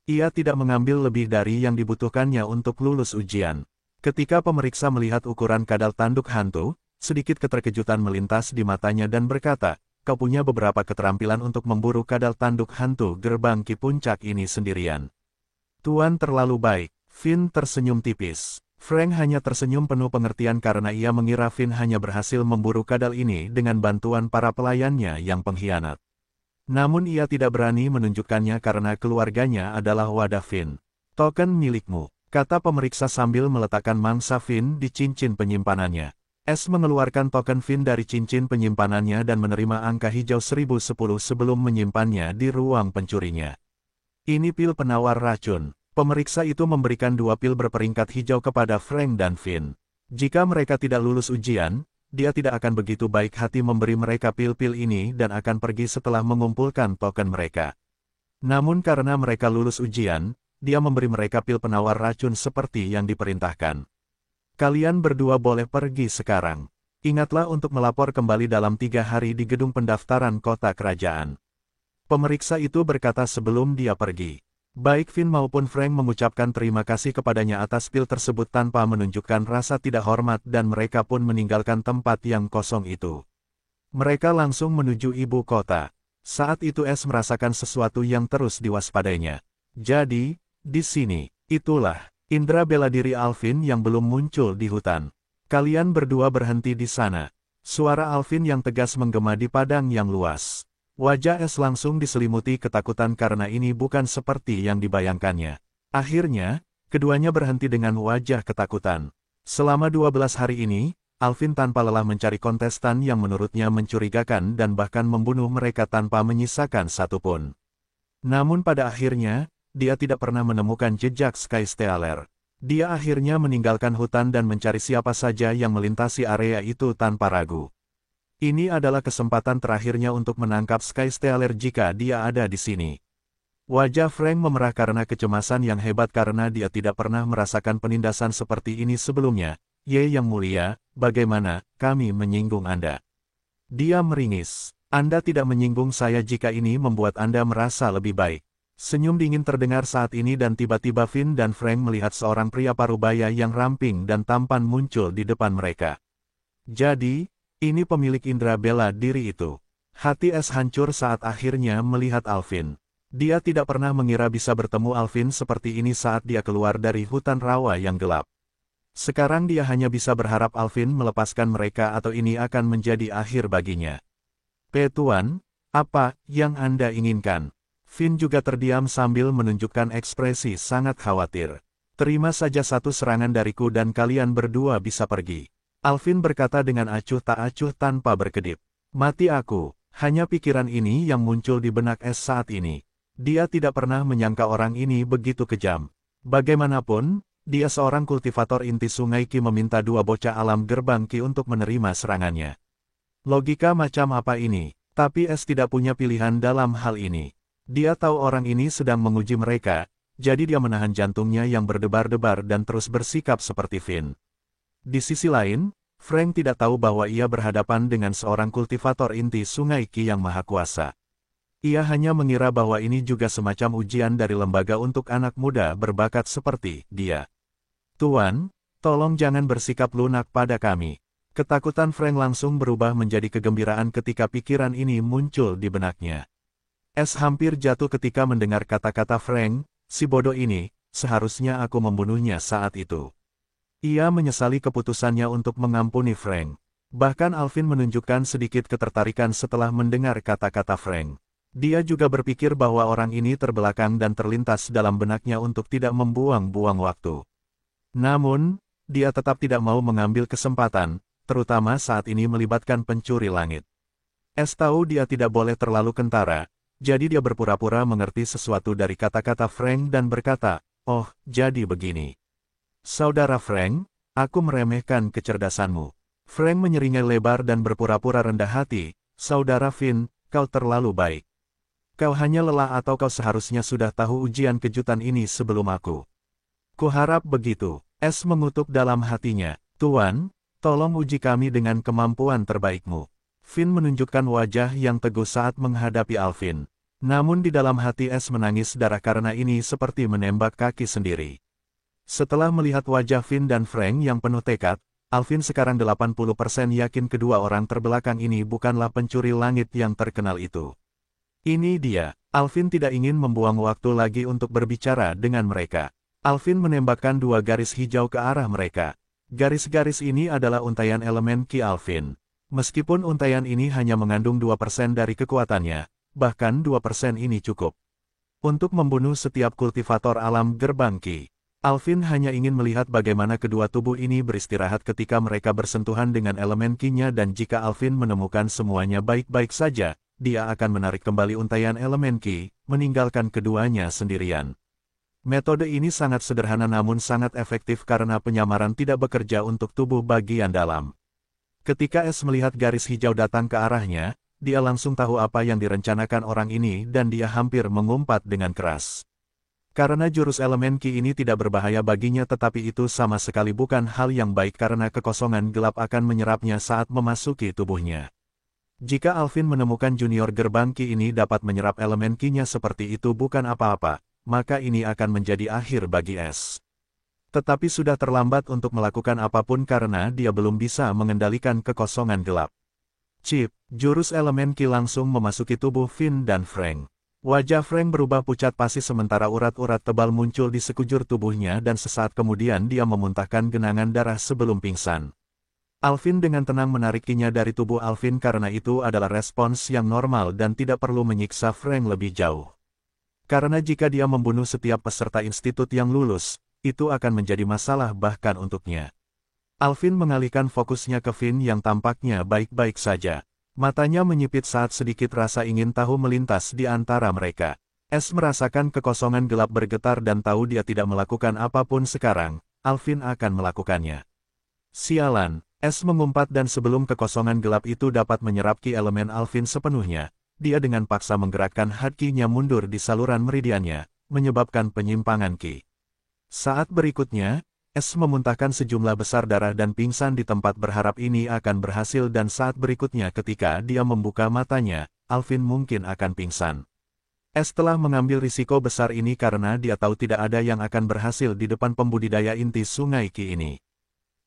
Ia tidak mengambil lebih dari yang dibutuhkannya untuk lulus ujian. Ketika pemeriksa melihat ukuran kadal tanduk hantu, sedikit keterkejutan melintas di matanya dan berkata, "Kau punya beberapa keterampilan untuk memburu kadal tanduk hantu gerbang Ki Puncak ini sendirian." "Tuan terlalu baik." Finn tersenyum tipis. Frank hanya tersenyum penuh pengertian karena ia mengira Finn hanya berhasil memburu kadal ini dengan bantuan para pelayannya yang pengkhianat. Namun ia tidak berani menunjukkannya karena keluarganya adalah wadah Finn. "Token milikmu," kata pemeriksa sambil meletakkan mangsa Finn di cincin penyimpanannya. S mengeluarkan token Finn dari cincin penyimpanannya dan menerima angka hijau 1010 sebelum menyimpannya di ruang pencurinya. "Ini pil penawar racun." Pemeriksa itu memberikan 2 pil berperingkat hijau kepada Frank dan Finn. Jika mereka tidak lulus ujian, dia tidak akan begitu baik hati memberi mereka pil-pil ini dan akan pergi setelah mengumpulkan token mereka. Namun karena mereka lulus ujian, dia memberi mereka pil penawar racun seperti yang diperintahkan. "Kalian berdua boleh pergi sekarang. Ingatlah untuk melapor kembali dalam 3 hari di gedung pendaftaran kota kerajaan." Pemeriksa itu berkata sebelum dia pergi. Baik Finn maupun Frank mengucapkan terima kasih kepadanya atas pil tersebut tanpa menunjukkan rasa tidak hormat dan mereka pun meninggalkan tempat yang kosong itu. Mereka langsung menuju ibu kota. Saat itu S merasakan sesuatu yang terus diwaspadainya. Jadi, di sini, itulah indera bela diri Alvin yang belum muncul di hutan. "Kalian berdua berhenti di sana." Suara Alvin yang tegas menggema di padang yang luas. Wajah S langsung diselimuti ketakutan karena ini bukan seperti yang dibayangkannya. Akhirnya, keduanya berhenti dengan wajah ketakutan. Selama 12 hari ini, Alvin tanpa lelah mencari kontestan yang menurutnya mencurigakan dan bahkan membunuh mereka tanpa menyisakan satupun. Namun pada akhirnya, dia tidak pernah menemukan jejak Sky Stealer. Dia akhirnya meninggalkan hutan dan mencari siapa saja yang melintasi area itu tanpa ragu. Ini adalah kesempatan terakhirnya untuk menangkap Sky Stealer jika dia ada di sini. Wajah Frank memerah karena kecemasan yang hebat karena dia tidak pernah merasakan penindasan seperti ini sebelumnya. "Ye yang mulia, bagaimana kami menyinggung Anda?" Dia meringis. "Anda tidak menyinggung saya jika ini membuat Anda merasa lebih baik." Senyum dingin terdengar saat ini dan tiba-tiba Finn dan Frank melihat seorang pria parubaya yang ramping dan tampan muncul di depan mereka. Jadi, ini pemilik indera bela diri itu. Hati S hancur saat akhirnya melihat Alvin. Dia tidak pernah mengira bisa bertemu Alvin seperti ini saat dia keluar dari hutan rawa yang gelap. Sekarang dia hanya bisa berharap Alvin melepaskan mereka atau ini akan menjadi akhir baginya. "Tuan, apa yang Anda inginkan?" Finn juga terdiam sambil menunjukkan ekspresi sangat khawatir. "Terima saja satu serangan dariku dan kalian berdua bisa pergi." Alvin berkata dengan acuh tak acuh tanpa berkedip. "Mati aku." Hanya pikiran ini yang muncul di benak S saat ini. Dia tidak pernah menyangka orang ini begitu kejam. Bagaimanapun, dia seorang kultivator inti Sungai Ki meminta 2 bocah alam gerbang Ki untuk menerima serangannya. Logika macam apa ini? Tapi S tidak punya pilihan dalam hal ini. Dia tahu orang ini sedang menguji mereka, jadi dia menahan jantungnya yang berdebar-debar dan terus bersikap seperti Finn. Di sisi lain, Frank tidak tahu bahwa ia berhadapan dengan seorang kultivator inti Sungai Ki yang maha kuasa. Ia hanya mengira bahwa ini juga semacam ujian dari lembaga untuk anak muda berbakat seperti dia. "Tuan, tolong jangan bersikap lunak pada kami." Ketakutan Frank langsung berubah menjadi kegembiraan ketika pikiran ini muncul di benaknya. S hampir jatuh ketika mendengar kata-kata Frank, "Si bodoh ini, seharusnya aku membunuhnya saat itu." Ia menyesali keputusannya untuk mengampuni Frank. Bahkan Alvin menunjukkan sedikit ketertarikan setelah mendengar kata-kata Frank. Dia juga berpikir bahwa orang ini terbelakang dan terlintas dalam benaknya untuk tidak membuang-buang waktu. Namun, dia tetap tidak mau mengambil kesempatan, terutama saat ini melibatkan pencuri langit. S tahu dia tidak boleh terlalu kentara, jadi dia berpura-pura mengerti sesuatu dari kata-kata Frank dan berkata, "Oh, jadi begini. Saudara Frank, aku meremehkan kecerdasanmu." Frank menyeringai lebar dan berpura-pura rendah hati, "Saudara Finn, kau terlalu baik. Kau hanya lelah atau kau seharusnya sudah tahu ujian kejutan ini sebelum aku." "Kuharap begitu." Es mengutuk dalam hatinya. Tuan, tolong uji kami dengan kemampuan terbaikmu. Finn menunjukkan wajah yang teguh saat menghadapi Alvin. Namun di dalam hati Es menangis darah karena ini seperti menembak kaki sendiri. Setelah melihat wajah Finn dan Frank yang penuh tekad, Alvin sekarang 80% yakin kedua orang terbelakang ini bukanlah pencuri langit yang terkenal itu. Ini dia. Alvin tidak ingin membuang waktu lagi untuk berbicara dengan mereka. Alvin menembakkan 2 garis hijau ke arah mereka. Garis-garis ini adalah untaian elemen Ki Alvin. Meskipun untaian ini hanya mengandung 2% dari kekuatannya, bahkan 2% ini cukup untuk membunuh setiap kultivator alam gerbang Ki. Alvin hanya ingin melihat bagaimana kedua tubuh ini beristirahat ketika mereka bersentuhan dengan elemen Ki-nya, dan jika Alvin menemukan semuanya baik-baik saja, dia akan menarik kembali untaian elemen Ki, meninggalkan keduanya sendirian. Metode ini sangat sederhana namun sangat efektif karena penyamaran tidak bekerja untuk tubuh bagian dalam. Ketika Es melihat garis hijau datang ke arahnya, dia langsung tahu apa yang direncanakan orang ini dan dia hampir mengumpat dengan keras. Karena jurus elemen Ki ini tidak berbahaya baginya, tetapi itu sama sekali bukan hal yang baik karena kekosongan gelap akan menyerapnya saat memasuki tubuhnya. Jika Alvin menemukan junior gerbang Ki ini dapat menyerap elemen Ki-nya seperti itu bukan apa-apa, maka ini akan menjadi akhir bagi Es. Tetapi sudah terlambat untuk melakukan apapun karena dia belum bisa mengendalikan kekosongan gelap. Cip, jurus elemen Ki langsung memasuki tubuh Finn dan Frank. Wajah Frank berubah pucat pasi sementara urat-urat tebal muncul di sekujur tubuhnya dan sesaat kemudian dia memuntahkan genangan darah sebelum pingsan. Alvin dengan tenang menarik Ki-nya dari tubuh Alvin karena itu adalah respons yang normal dan tidak perlu menyiksa Frank lebih jauh. Karena jika dia membunuh setiap peserta institut yang lulus, itu akan menjadi masalah bahkan untuknya. Alvin mengalihkan fokusnya ke Finn yang tampaknya baik-baik saja. Matanya menyipit saat sedikit rasa ingin tahu melintas di antara mereka. Es merasakan kekosongan gelap bergetar dan tahu dia tidak melakukan apapun sekarang, Alvin akan melakukannya. Sialan, Es mengumpat dan sebelum kekosongan gelap itu dapat menyerap Ki elemen Alvin sepenuhnya, dia dengan paksa menggerakkan Ki-nya mundur di saluran meridiannya, menyebabkan penyimpangan Ki. Saat berikutnya, Es memuntahkan sejumlah besar darah dan pingsan di tempat berharap ini akan berhasil dan saat berikutnya ketika dia membuka matanya, Alvin mungkin akan pingsan. Es telah mengambil risiko besar ini karena dia tahu tidak ada yang akan berhasil di depan pembudidaya inti sungai Ki ini.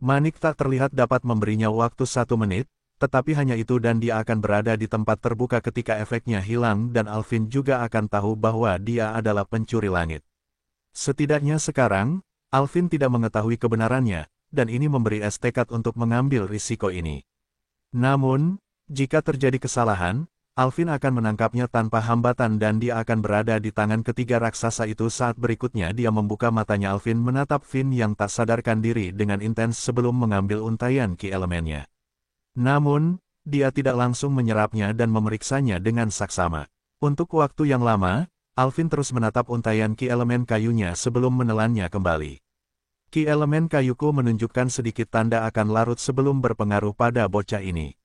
Manik tak terlihat dapat memberinya waktu 1 menit, tetapi hanya itu dan dia akan berada di tempat terbuka ketika efeknya hilang dan Alvin juga akan tahu bahwa dia adalah pencuri langit. Setidaknya sekarang, Alvin tidak mengetahui kebenarannya, dan ini memberi Es tekad untuk mengambil risiko ini. Namun, jika terjadi kesalahan, Alvin akan menangkapnya tanpa hambatan dan dia akan berada di tangan ketiga raksasa itu saat berikutnya dia membuka matanya. Alvin menatap Finn yang tak sadarkan diri dengan intens sebelum mengambil untaian Ki elemennya. Namun, dia tidak langsung menyerapnya dan memeriksanya dengan saksama. Untuk waktu yang lama, Alvin terus menatap untaian Ki elemen kayunya sebelum menelannya kembali. Ki elemen kayuku menunjukkan sedikit tanda akan larut sebelum berpengaruh pada bocah ini.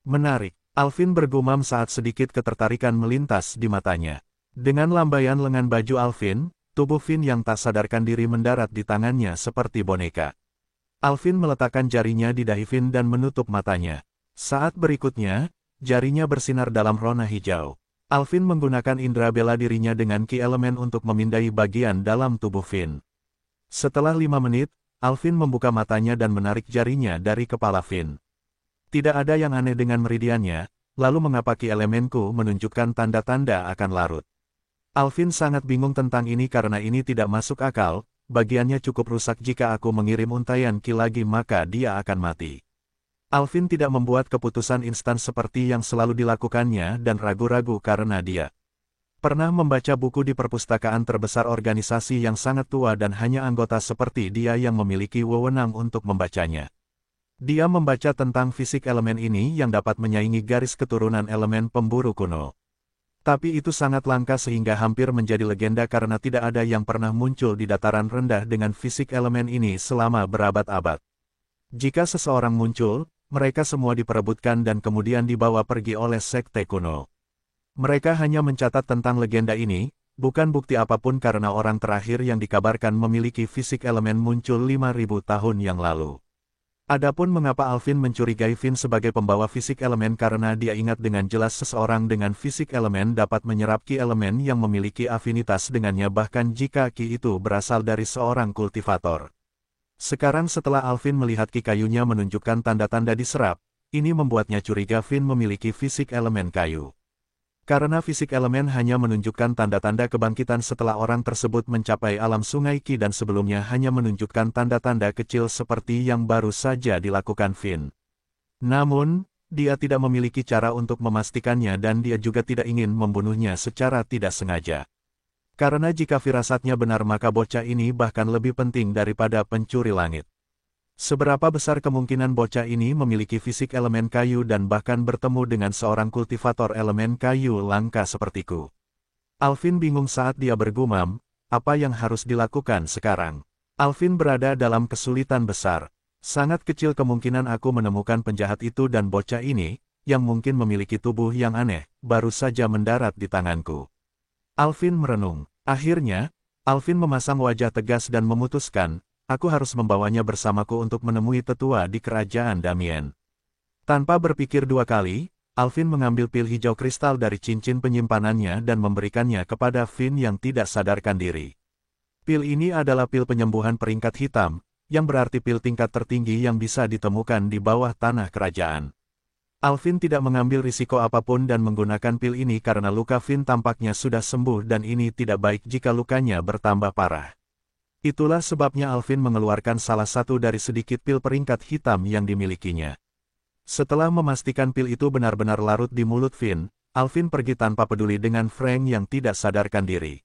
Menarik, Alvin bergumam saat sedikit ketertarikan melintas di matanya. Dengan lambaian lengan baju Alvin, tubuh Finn yang tak sadarkan diri mendarat di tangannya seperti boneka. Alvin meletakkan jarinya di dahi Finn dan menutup matanya. Saat berikutnya, jarinya bersinar dalam rona hijau. Alvin menggunakan indera bela dirinya dengan Ki elemen untuk memindai bagian dalam tubuh Finn. Setelah 5 menit, Alvin membuka matanya dan menarik jarinya dari kepala Finn. Tidak ada yang aneh dengan meridiannya, lalu mengapa Ki elemenku menunjukkan tanda-tanda akan larut. Alvin sangat bingung tentang ini karena ini tidak masuk akal. Bagiannya cukup rusak jika aku mengirim untaian Ki lagi maka dia akan mati. Alvin tidak membuat keputusan instan seperti yang selalu dilakukannya dan ragu-ragu karena dia pernah membaca buku di perpustakaan terbesar organisasi yang sangat tua dan hanya anggota seperti dia yang memiliki wewenang untuk membacanya. Dia membaca tentang fisik elemen ini yang dapat menyaingi garis keturunan elemen pemburu kuno. Tapi itu sangat langka sehingga hampir menjadi legenda karena tidak ada yang pernah muncul di dataran rendah dengan fisik elemen ini selama berabad-abad. Jika seseorang muncul, mereka semua diperebutkan dan kemudian dibawa pergi oleh sekte kuno. Mereka hanya mencatat tentang legenda ini, Bukan bukti apapun karena orang terakhir yang dikabarkan memiliki fisik elemen muncul 5.000 tahun yang lalu. Adapun mengapa Alvin mencurigai Finn sebagai pembawa fisik elemen karena dia ingat dengan jelas seseorang dengan fisik elemen dapat menyerap ki elemen yang memiliki afinitas dengannya bahkan jika ki itu berasal dari seorang kultivator. Sekarang setelah Alvin melihat ki kayunya menunjukkan tanda-tanda diserap, ini membuatnya curiga Finn memiliki fisik elemen kayu. Karena fisik elemen hanya menunjukkan tanda-tanda kebangkitan setelah orang tersebut mencapai alam sungai Ki dan sebelumnya hanya menunjukkan tanda-tanda kecil seperti yang baru saja dilakukan Finn. Namun, dia tidak memiliki cara untuk memastikannya dan dia juga tidak ingin membunuhnya secara tidak sengaja. Karena jika firasatnya benar maka bocah ini bahkan lebih penting daripada pencuri langit. Seberapa besar kemungkinan bocah ini memiliki fisik elemen kayu dan bahkan bertemu dengan seorang kultivator elemen kayu langka sepertiku? Alvin bingung saat dia bergumam, apa yang harus dilakukan sekarang? Alvin berada dalam kesulitan besar. Sangat kecil kemungkinan aku menemukan penjahat itu dan bocah ini, yang mungkin memiliki tubuh yang aneh, baru saja mendarat di tanganku. Alvin merenung. Akhirnya, Alvin memasang wajah tegas dan memutuskan, aku harus membawanya bersamaku untuk menemui tetua di kerajaan Damien. Tanpa berpikir dua kali, Alvin mengambil pil hijau kristal dari cincin penyimpanannya dan memberikannya kepada Finn yang tidak sadarkan diri. Pil ini adalah pil penyembuhan peringkat hitam, yang berarti pil tingkat tertinggi yang bisa ditemukan di bawah tanah kerajaan. Alvin tidak mengambil risiko apapun dan menggunakan pil ini karena luka Finn tampaknya sudah sembuh dan ini tidak baik jika lukanya bertambah parah. Itulah sebabnya Alvin mengeluarkan salah satu dari sedikit pil peringkat hitam yang dimilikinya. Setelah memastikan pil itu benar-benar larut di mulut Finn, Alvin pergi tanpa peduli dengan Frank yang tidak sadarkan diri.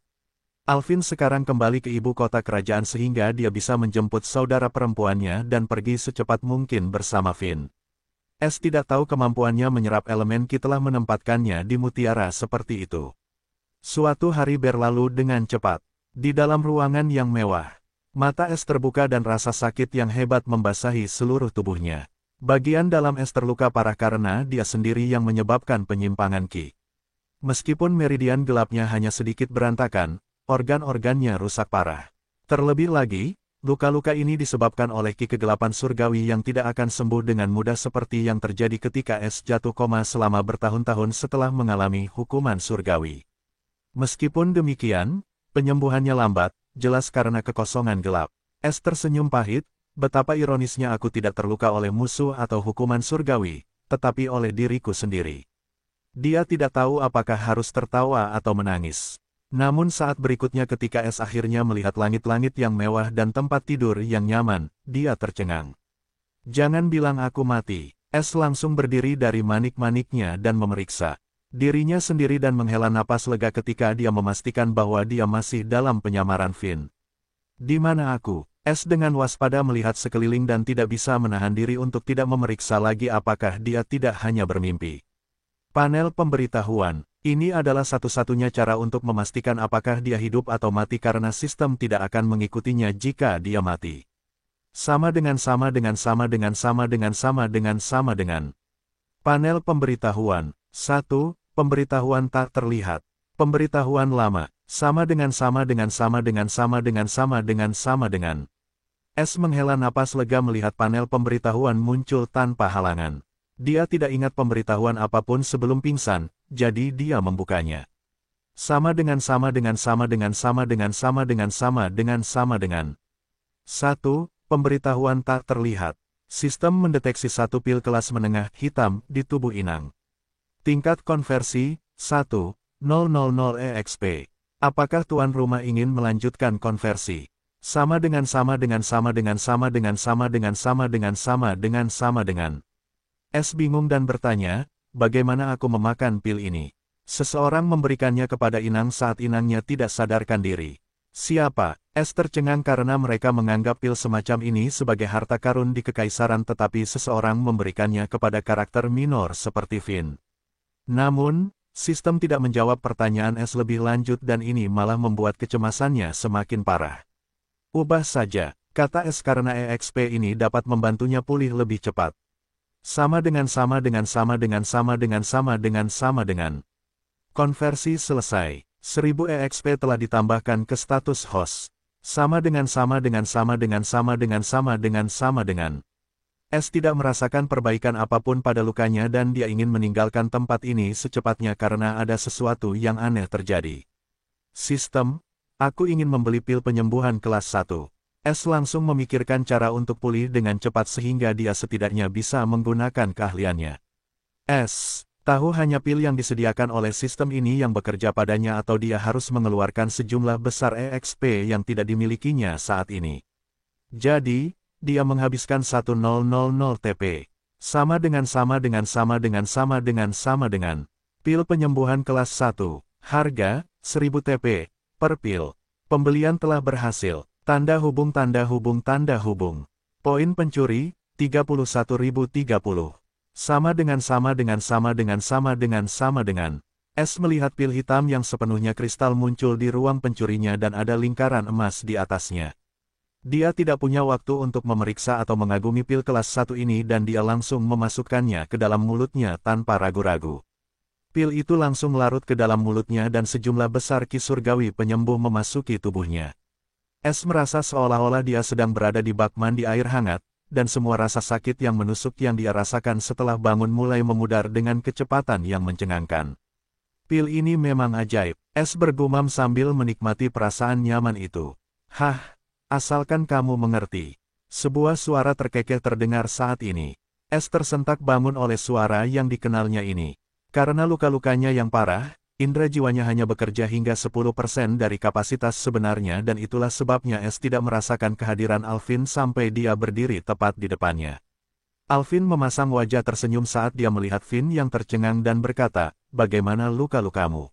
Alvin sekarang kembali ke ibu kota kerajaan sehingga dia bisa menjemput saudara perempuannya dan pergi secepat mungkin bersama Finn. S tidak tahu kemampuannya menyerap elemen ki telah menempatkannya di mutiara seperti itu. Suatu hari berlalu dengan cepat. Di dalam ruangan yang mewah, mata S terbuka dan rasa sakit yang hebat membasahi seluruh tubuhnya. Bagian dalam S terluka parah karena dia sendiri yang menyebabkan penyimpangan ki. Meskipun meridian gelapnya hanya sedikit berantakan, organ-organnya rusak parah. Terlebih lagi, luka-luka ini disebabkan oleh ki kegelapan surgawi yang tidak akan sembuh dengan mudah seperti yang terjadi ketika S jatuh koma selama bertahun-tahun setelah mengalami hukuman surgawi. Meskipun demikian, penyembuhannya lambat, jelas karena kekosongan gelap. S tersenyum pahit, betapa ironisnya aku tidak terluka oleh musuh atau hukuman surgawi, tetapi oleh diriku sendiri. Dia tidak tahu apakah harus tertawa atau menangis. Namun saat berikutnya ketika S akhirnya melihat langit-langit yang mewah dan tempat tidur yang nyaman, dia tercengang. Jangan bilang aku mati. S langsung berdiri dari manik-maniknya dan memeriksa dirinya sendiri dan menghela napas lega ketika dia memastikan bahwa dia masih dalam penyamaran Finn. Di mana aku? S dengan waspada melihat sekeliling dan tidak bisa menahan diri untuk tidak memeriksa lagi apakah dia tidak hanya bermimpi. Panel pemberitahuan. Ini adalah satu-satunya cara untuk memastikan apakah dia hidup atau mati karena sistem tidak akan mengikutinya jika dia mati. Sama dengan. Panel pemberitahuan. 1. Pemberitahuan tak terlihat. Pemberitahuan lama. Sama dengan. S menghela napas lega melihat panel pemberitahuan muncul tanpa halangan. Dia tidak ingat pemberitahuan apapun sebelum pingsan, jadi dia membukanya. Sama dengan. 1. Pemberitahuan tak terlihat. Sistem mendeteksi satu pil kelas menengah hitam di tubuh inang. Tingkat konversi, 1,000 EXP. Apakah tuan rumah ingin melanjutkan konversi? Sama dengan. S bingung dan bertanya, bagaimana aku memakan pil ini? Seseorang memberikannya kepada inang saat inangnya tidak sadarkan diri. Siapa? S tercengang karena mereka menganggap pil semacam ini sebagai harta karun di kekaisaran tetapi seseorang memberikannya kepada karakter minor seperti Finn. Namun, sistem tidak menjawab pertanyaan S lebih lanjut dan ini malah membuat kecemasannya semakin parah. Ubah saja, kata S karena EXP ini dapat membantunya pulih lebih cepat. Sama dengan. Konversi selesai. 1000 EXP telah ditambahkan ke status host. Sama dengan. S tidak merasakan perbaikan apapun pada lukanya dan dia ingin meninggalkan tempat ini secepatnya karena ada sesuatu yang aneh terjadi. Sistem, aku ingin membeli pil penyembuhan kelas 1. S langsung memikirkan cara untuk pulih dengan cepat sehingga dia setidaknya bisa menggunakan keahliannya. S tahu hanya pil yang disediakan oleh sistem ini yang bekerja padanya atau dia harus mengeluarkan sejumlah besar EXP yang tidak dimilikinya saat ini. Jadi, dia menghabiskan 1000 TP. Sama dengan. Pil penyembuhan kelas 1, harga, 1000 TP, per pil. Pembelian telah berhasil. Tanda hubung. Poin pencuri, 31.030. Sama dengan. S melihat pil hitam yang sepenuhnya kristal muncul di ruang pencurinya dan ada lingkaran emas di atasnya. Dia tidak punya waktu untuk memeriksa atau mengagumi pil kelas 1 ini dan dia langsung memasukkannya ke dalam mulutnya tanpa ragu-ragu. Pil itu langsung larut ke dalam mulutnya dan sejumlah besar ki surgawi penyembuh memasuki tubuhnya. S merasa seolah-olah dia sedang berada di bak mandi air hangat, dan semua rasa sakit yang menusuk yang dia rasakan setelah bangun mulai memudar dengan kecepatan yang mencengangkan. Pil ini memang ajaib, S bergumam sambil menikmati perasaan nyaman itu. Hah, asalkan kamu mengerti. Sebuah suara terkekeh terdengar saat ini. S tersentak bangun oleh suara yang dikenalnya ini. Karena luka-lukanya yang parah, indera jiwanya hanya bekerja hingga 10% dari kapasitas sebenarnya dan itulah sebabnya S tidak merasakan kehadiran Alvin sampai dia berdiri tepat di depannya. Alvin memasang wajah tersenyum saat dia melihat Finn yang tercengang dan berkata, "Bagaimana luka-lukamu?"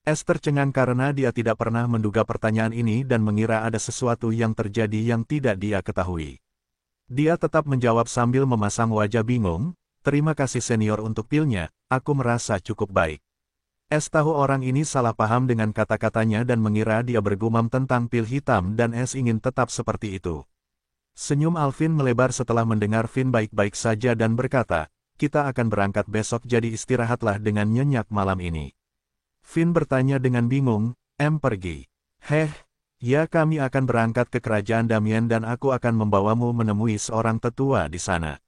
S tercengang karena dia tidak pernah menduga pertanyaan ini dan mengira ada sesuatu yang terjadi yang tidak dia ketahui. Dia tetap menjawab sambil memasang wajah bingung, "Terima kasih senior untuk pilnya, aku merasa cukup baik." S tahu orang ini salah paham dengan kata-katanya dan mengira dia bergumam tentang pil hitam dan S ingin tetap seperti itu. Senyum Alvin melebar setelah mendengar Finn baik-baik saja dan berkata, "Kita akan berangkat besok jadi istirahatlah dengan nyenyak malam ini." Finn bertanya dengan bingung, Pergi?" "Heh, ya kami akan berangkat ke kerajaan Damien dan aku akan membawamu menemui seorang tetua di sana."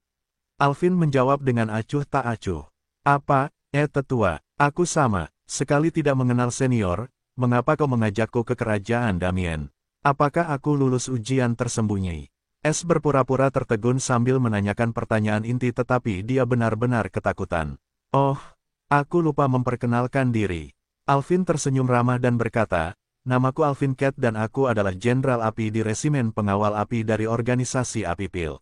Alvin menjawab dengan acuh tak acuh. "Apa, tetua? Aku sama sekali tidak mengenal senior, mengapa kau mengajakku ke kerajaan Damien? Apakah aku lulus ujian tersembunyi?" S berpura-pura tertegun sambil menanyakan pertanyaan inti tetapi dia benar-benar ketakutan. "Oh, aku lupa memperkenalkan diri." Alvin tersenyum ramah dan berkata, "Namaku Alvin Cat dan aku adalah Jenderal Api di Resimen Pengawal Api dari organisasi Api Pil.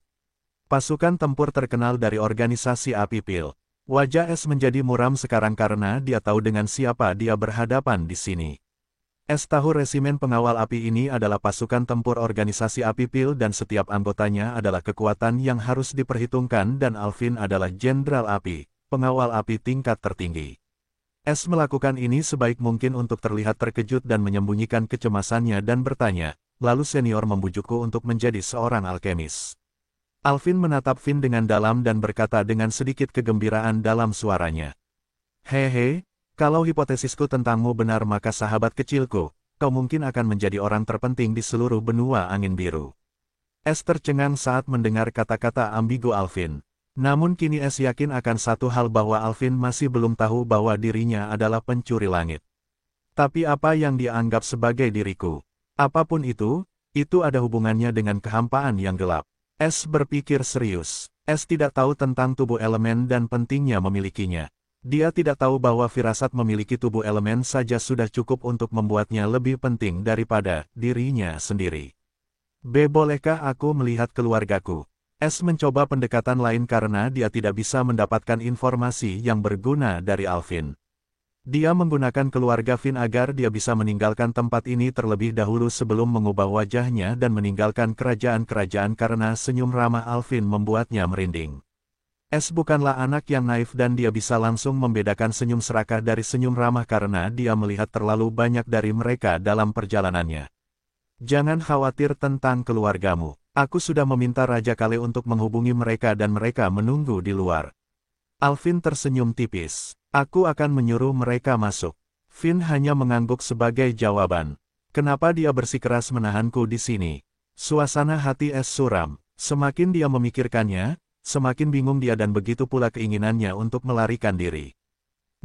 Pasukan tempur terkenal dari organisasi Api Pil." Wajah S menjadi muram sekarang karena dia tahu dengan siapa dia berhadapan di sini. S tahu Resimen Pengawal Api ini adalah pasukan tempur organisasi Api Pil dan setiap anggotanya adalah kekuatan yang harus diperhitungkan dan Alvin adalah Jenderal Api, pengawal api tingkat tertinggi. S melakukan ini sebaik mungkin untuk terlihat terkejut dan menyembunyikan kecemasannya dan bertanya, "Lalu senior membujukku untuk menjadi seorang alkemis?" Alvin menatap Finn dengan dalam dan berkata dengan sedikit kegembiraan dalam suaranya, "Hehe, kalau hipotesisku tentangmu benar maka sahabat kecilku, kau mungkin akan menjadi orang terpenting di seluruh benua angin biru." S tercengang saat mendengar kata-kata ambigu Alvin. Namun kini S yakin akan satu hal bahwa Alvin masih belum tahu bahwa dirinya adalah pencuri langit. Tapi apa yang dia anggap sebagai diriku? Apapun itu ada hubungannya dengan kehampaan yang gelap. S berpikir serius. S tidak tahu tentang tubuh elemen dan pentingnya memilikinya. Dia tidak tahu bahwa firasat memiliki tubuh elemen saja sudah cukup untuk membuatnya lebih penting daripada dirinya sendiri. Bolehkah aku melihat keluargaku?" S mencoba pendekatan lain karena dia tidak bisa mendapatkan informasi yang berguna dari Alvin. Dia menggunakan keluarga Finn agar dia bisa meninggalkan tempat ini terlebih dahulu sebelum mengubah wajahnya dan meninggalkan kerajaan-kerajaan karena senyum ramah Alvin membuatnya merinding. S bukanlah anak yang naif dan dia bisa langsung membedakan senyum serakah dari senyum ramah karena dia melihat terlalu banyak dari mereka dalam perjalanannya. "Jangan khawatir tentang keluargamu. Aku sudah meminta Raja Kale untuk menghubungi mereka dan mereka menunggu di luar." Alvin tersenyum tipis. "Aku akan menyuruh mereka masuk." Finn hanya mengangguk sebagai jawaban. Kenapa dia bersikeras menahanku di sini? Suasana hati Es suram. Semakin dia memikirkannya, semakin bingung dia dan begitu pula keinginannya untuk melarikan diri.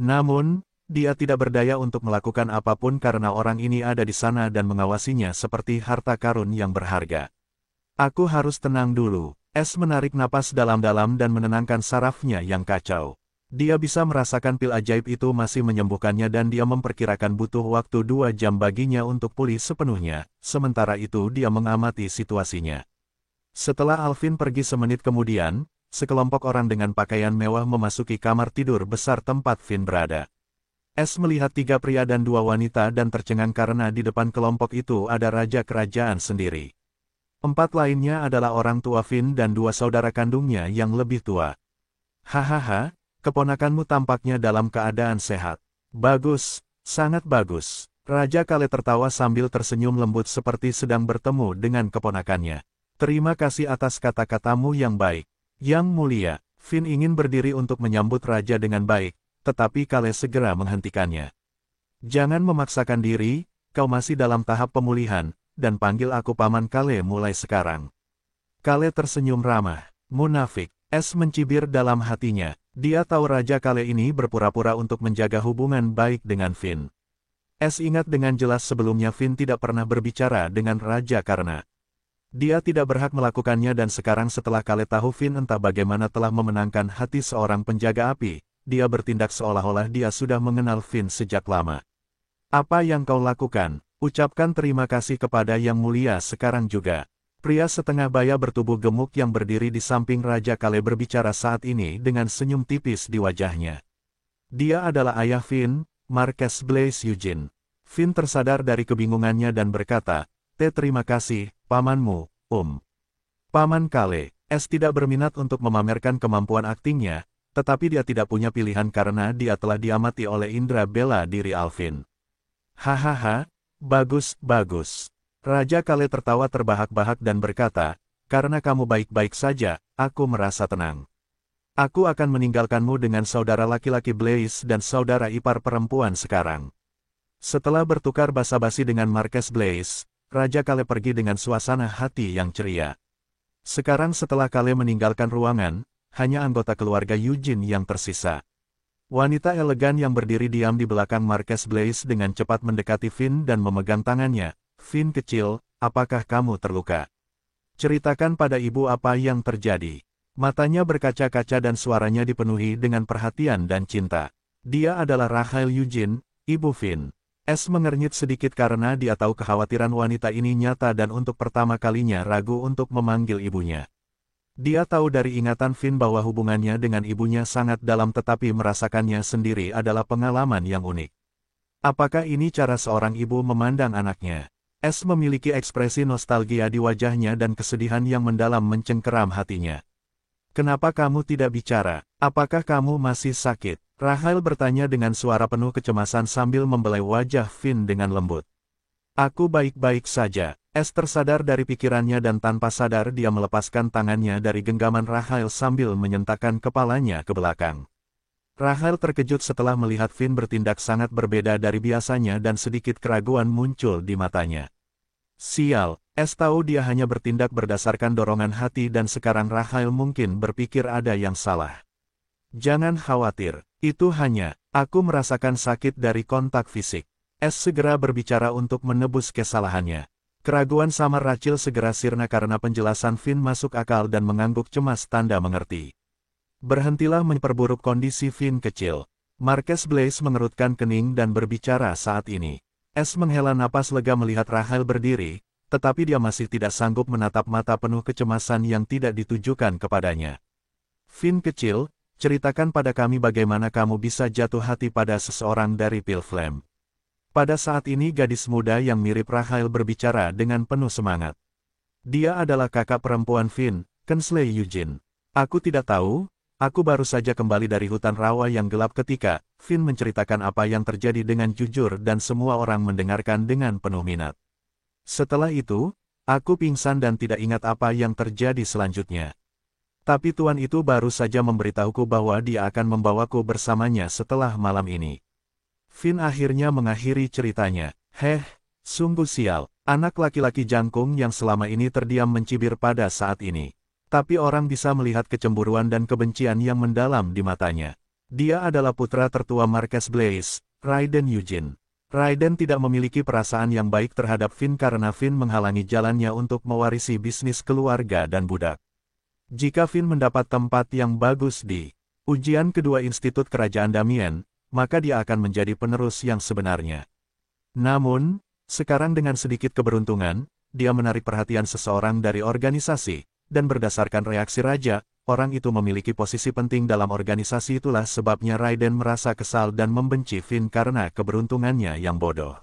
Namun, dia tidak berdaya untuk melakukan apapun karena orang ini ada di sana dan mengawasinya seperti harta karun yang berharga. Aku harus tenang dulu. Es menarik napas dalam-dalam dan menenangkan sarafnya yang kacau. Dia bisa merasakan pil ajaib itu masih menyembuhkannya dan dia memperkirakan butuh waktu 2 jam baginya untuk pulih sepenuhnya, sementara itu dia mengamati situasinya. Setelah Alvin pergi semenit kemudian, sekelompok orang dengan pakaian mewah memasuki kamar tidur besar tempat Finn berada. Es melihat 3 pria dan 2 wanita dan tercengang karena di depan kelompok itu ada raja kerajaan sendiri. 4 lainnya adalah orang tua Finn dan 2 saudara kandungnya yang lebih tua. Hahaha. Keponakanmu tampaknya dalam keadaan sehat. Bagus, sangat bagus. Raja Kale tertawa sambil tersenyum lembut seperti sedang bertemu dengan keponakannya. Terima kasih atas kata-katamu yang baik. Yang mulia, Finn ingin berdiri untuk menyambut raja dengan baik, tetapi Kale segera menghentikannya. Jangan memaksakan diri, kau masih dalam tahap pemulihan, dan panggil aku Paman Kale mulai sekarang. Kale tersenyum ramah. Munafik. Es mencibir dalam hatinya. Dia tahu Raja Kale ini berpura-pura untuk menjaga hubungan baik dengan Finn. Es ingat dengan jelas sebelumnya Finn tidak pernah berbicara dengan Raja karena dia tidak berhak melakukannya dan sekarang setelah Kale tahu Finn entah bagaimana telah memenangkan hati seorang penjaga api, dia bertindak seolah-olah dia sudah mengenal Finn sejak lama. Apa yang kau lakukan? Ucapkan terima kasih kepada Yang Mulia sekarang juga. Pria setengah baya bertubuh gemuk yang berdiri di samping Raja Kale berbicara saat ini dengan senyum tipis di wajahnya. Dia adalah ayah Finn, Marquess Blaise Eugene. Finn tersadar dari kebingungannya dan berkata, terima kasih, pamanmu, Paman Kale. Es tidak berminat untuk memamerkan kemampuan aktingnya, tetapi dia tidak punya pilihan karena dia telah diamati oleh indera bela diri Alvin. Hahaha, bagus, bagus. Raja Kale tertawa terbahak-bahak dan berkata, karena kamu baik-baik saja, aku merasa tenang. Aku akan meninggalkanmu dengan saudara laki-laki Blaise dan saudara ipar perempuan sekarang. Setelah bertukar basa-basi dengan Marquess Blaise, Raja Kale pergi dengan suasana hati yang ceria. Sekarang setelah Kale meninggalkan ruangan, hanya anggota keluarga Eugene yang tersisa. Wanita elegan yang berdiri diam di belakang Marquess Blaise dengan cepat mendekati Finn dan memegang tangannya. Finn kecil, apakah kamu terluka? Ceritakan pada ibu apa yang terjadi. Matanya berkaca-kaca dan suaranya dipenuhi dengan perhatian dan cinta. Dia adalah Rachel Eugene, ibu Finn. Es mengernyit sedikit karena dia tahu kekhawatiran wanita ini nyata dan untuk pertama kalinya ragu untuk memanggil ibunya. Dia tahu dari ingatan Finn bahwa hubungannya dengan ibunya sangat dalam tetapi merasakannya sendiri adalah pengalaman yang unik. Apakah ini cara seorang ibu memandang anaknya? Es memiliki ekspresi nostalgia di wajahnya dan kesedihan yang mendalam mencengkeram hatinya. Kenapa kamu tidak bicara? Apakah kamu masih sakit? Rachel bertanya dengan suara penuh kecemasan sambil membelai wajah Finn dengan lembut. Aku baik-baik saja. Es tersadar dari pikirannya dan tanpa sadar dia melepaskan tangannya dari genggaman Rachel sambil menyentakkan kepalanya ke belakang. Rachel terkejut setelah melihat Finn bertindak sangat berbeda dari biasanya dan sedikit keraguan muncul di matanya. Sial, Es tahu dia hanya bertindak berdasarkan dorongan hati dan sekarang Rachel mungkin berpikir ada yang salah. Jangan khawatir, itu hanya, aku merasakan sakit dari kontak fisik. Es segera berbicara untuk menebus kesalahannya. Keraguan samar Rachel segera sirna karena penjelasan Finn masuk akal dan mengangguk cemas tanda mengerti. Berhentilah memperburuk kondisi Finn kecil. Marquess Blaise mengerutkan kening dan berbicara saat ini. Es menghela napas lega melihat Rachel berdiri, tetapi dia masih tidak sanggup menatap mata penuh kecemasan yang tidak ditujukan kepadanya. Finn kecil, ceritakan pada kami bagaimana kamu bisa jatuh hati pada seseorang dari Pilflame. Pada saat ini gadis muda yang mirip Rachel berbicara dengan penuh semangat. Dia adalah kakak perempuan Finn, Kingsley Eugene. Aku tidak tahu. Aku baru saja kembali dari hutan rawa yang gelap ketika Finn menceritakan apa yang terjadi dengan jujur dan semua orang mendengarkan dengan penuh minat. Setelah itu, aku pingsan dan tidak ingat apa yang terjadi selanjutnya. Tapi tuan itu baru saja memberitahuku bahwa dia akan membawaku bersamanya setelah malam ini. Finn akhirnya mengakhiri ceritanya. Sungguh sial. Anak laki-laki jangkung yang selama ini terdiam mencibir pada saat ini. Tapi orang bisa melihat kecemburuan dan kebencian yang mendalam di matanya. Dia adalah putra tertua Marquess Blaze, Raiden Eugene. Raiden tidak memiliki perasaan yang baik terhadap Finn karena Finn menghalangi jalannya untuk mewarisi bisnis keluarga dan budak. Jika Finn mendapat tempat yang bagus di ujian kedua Institut Kerajaan Damien, maka dia akan menjadi penerus yang sebenarnya. Namun, sekarang dengan sedikit keberuntungan, dia menarik perhatian seseorang dari organisasi, dan berdasarkan reaksi raja, orang itu memiliki posisi penting dalam organisasi. Itulah sebabnya Raiden merasa kesal dan membenci Finn karena keberuntungannya yang bodoh.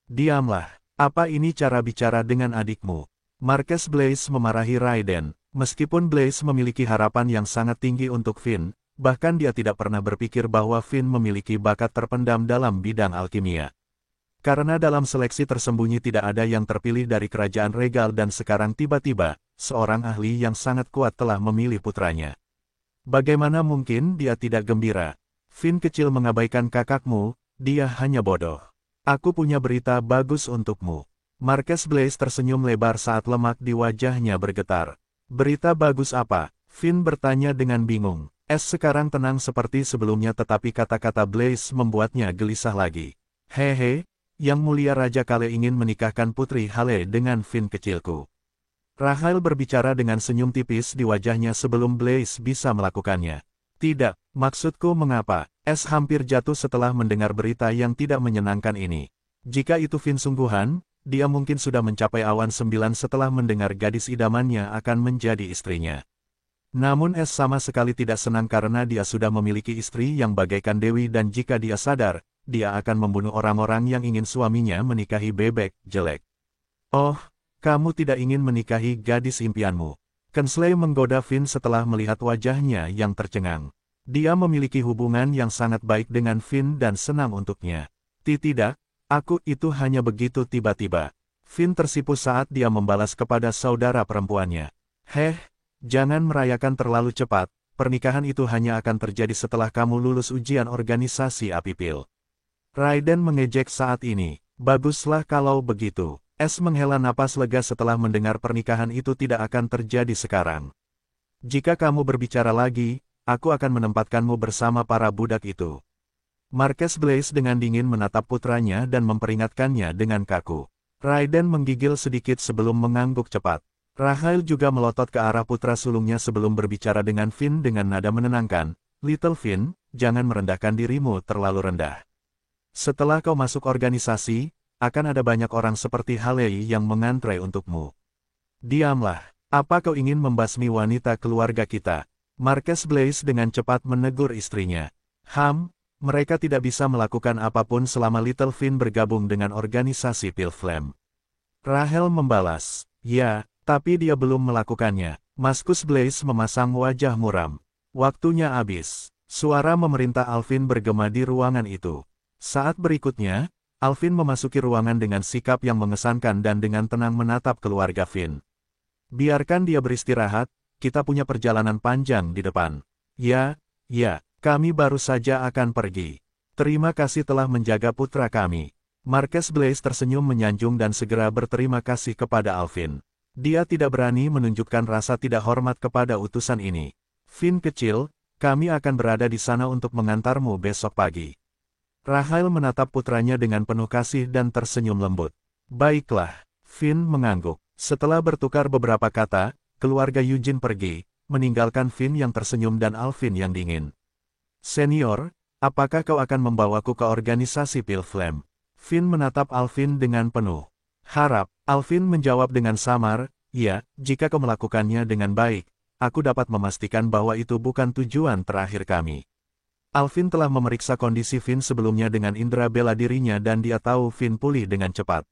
Diamlah, apa ini cara bicara dengan adikmu? Marquess Blaze memarahi Raiden. Meskipun Blaze memiliki harapan yang sangat tinggi untuk Finn, bahkan dia tidak pernah berpikir bahwa Finn memiliki bakat terpendam dalam bidang alkimia. Karena dalam seleksi tersembunyi tidak ada yang terpilih dari kerajaan regal dan sekarang tiba-tiba, seorang ahli yang sangat kuat telah memilih putranya. Bagaimana mungkin dia tidak gembira? Finn kecil mengabaikan kakakmu, dia hanya bodoh. Aku punya berita bagus untukmu. Marquess Blaze tersenyum lebar saat lemak di wajahnya bergetar. Berita bagus apa? Finn bertanya dengan bingung. Sekarang tenang seperti sebelumnya tetapi kata-kata Blaze membuatnya gelisah lagi. Yang mulia Raja Kale ingin menikahkan Putri Hale dengan Finn kecilku. Rahel berbicara dengan senyum tipis di wajahnya sebelum Blaze bisa melakukannya. Tidak, maksudku mengapa? Hampir jatuh setelah mendengar berita yang tidak menyenangkan ini. Jika itu Finn sungguhan, dia mungkin sudah mencapai awan 9 setelah mendengar gadis idamannya akan menjadi istrinya. Namun sama sekali tidak senang karena dia sudah memiliki istri yang bagaikan dewi dan jika dia sadar, dia akan membunuh orang-orang yang ingin suaminya menikahi bebek jelek. Oh, kamu tidak ingin menikahi gadis impianmu. Kingsley menggoda Finn setelah melihat wajahnya yang tercengang. Dia memiliki hubungan yang sangat baik dengan Finn dan senang untuknya. Tidak, aku itu hanya begitu tiba-tiba. Finn tersipu saat dia membalas kepada saudara perempuannya. Jangan merayakan terlalu cepat, pernikahan itu hanya akan terjadi setelah kamu lulus ujian organisasi Apipil. Raiden mengejek saat ini. Baguslah kalau begitu. Menghela napas lega setelah mendengar pernikahan itu tidak akan terjadi sekarang. Jika kamu berbicara lagi, aku akan menempatkanmu bersama para budak itu. Marquess Blaze dengan dingin menatap putranya dan memperingatkannya dengan kaku. Raiden menggigil sedikit sebelum mengangguk cepat. Rahel juga melotot ke arah putra sulungnya sebelum berbicara dengan Finn dengan nada menenangkan. Little Finn, jangan merendahkan dirimu terlalu rendah. Setelah kau masuk organisasi, akan ada banyak orang seperti Haley yang mengantre untukmu. Diamlah, apa kau ingin membasmi wanita keluarga kita? Marquess Blaze dengan cepat menegur istrinya. Mereka tidak bisa melakukan apapun selama Little Finn bergabung dengan organisasi Pilflame. Rahel membalas, ya, tapi dia belum melakukannya. Marquess Blaze memasang wajah muram. Waktunya habis. Suara memerintah Alvin bergema di ruangan itu. Saat berikutnya, Alvin memasuki ruangan dengan sikap yang mengesankan dan dengan tenang menatap keluarga Finn. Biarkan dia beristirahat, kita punya perjalanan panjang di depan. Ya, kami baru saja akan pergi. Terima kasih telah menjaga putra kami. Marquess Blaze tersenyum menyanjung dan segera berterima kasih kepada Alvin. Dia tidak berani menunjukkan rasa tidak hormat kepada utusan ini. Finn kecil, kami akan berada di sana untuk mengantarmu besok pagi. Rahel menatap putranya dengan penuh kasih dan tersenyum lembut. Baiklah, Finn mengangguk. Setelah bertukar beberapa kata, keluarga Eugene pergi, meninggalkan Finn yang tersenyum dan Alvin yang dingin. Senior, apakah kau akan membawaku ke organisasi Pilflame? Finn menatap Alvin dengan penuh harap. Alvin menjawab dengan samar, ya, jika kau melakukannya dengan baik, aku dapat memastikan bahwa itu bukan tujuan terakhir kami. Alvin telah memeriksa kondisi Finn sebelumnya dengan indera bela dirinya dan dia tahu Finn pulih dengan cepat.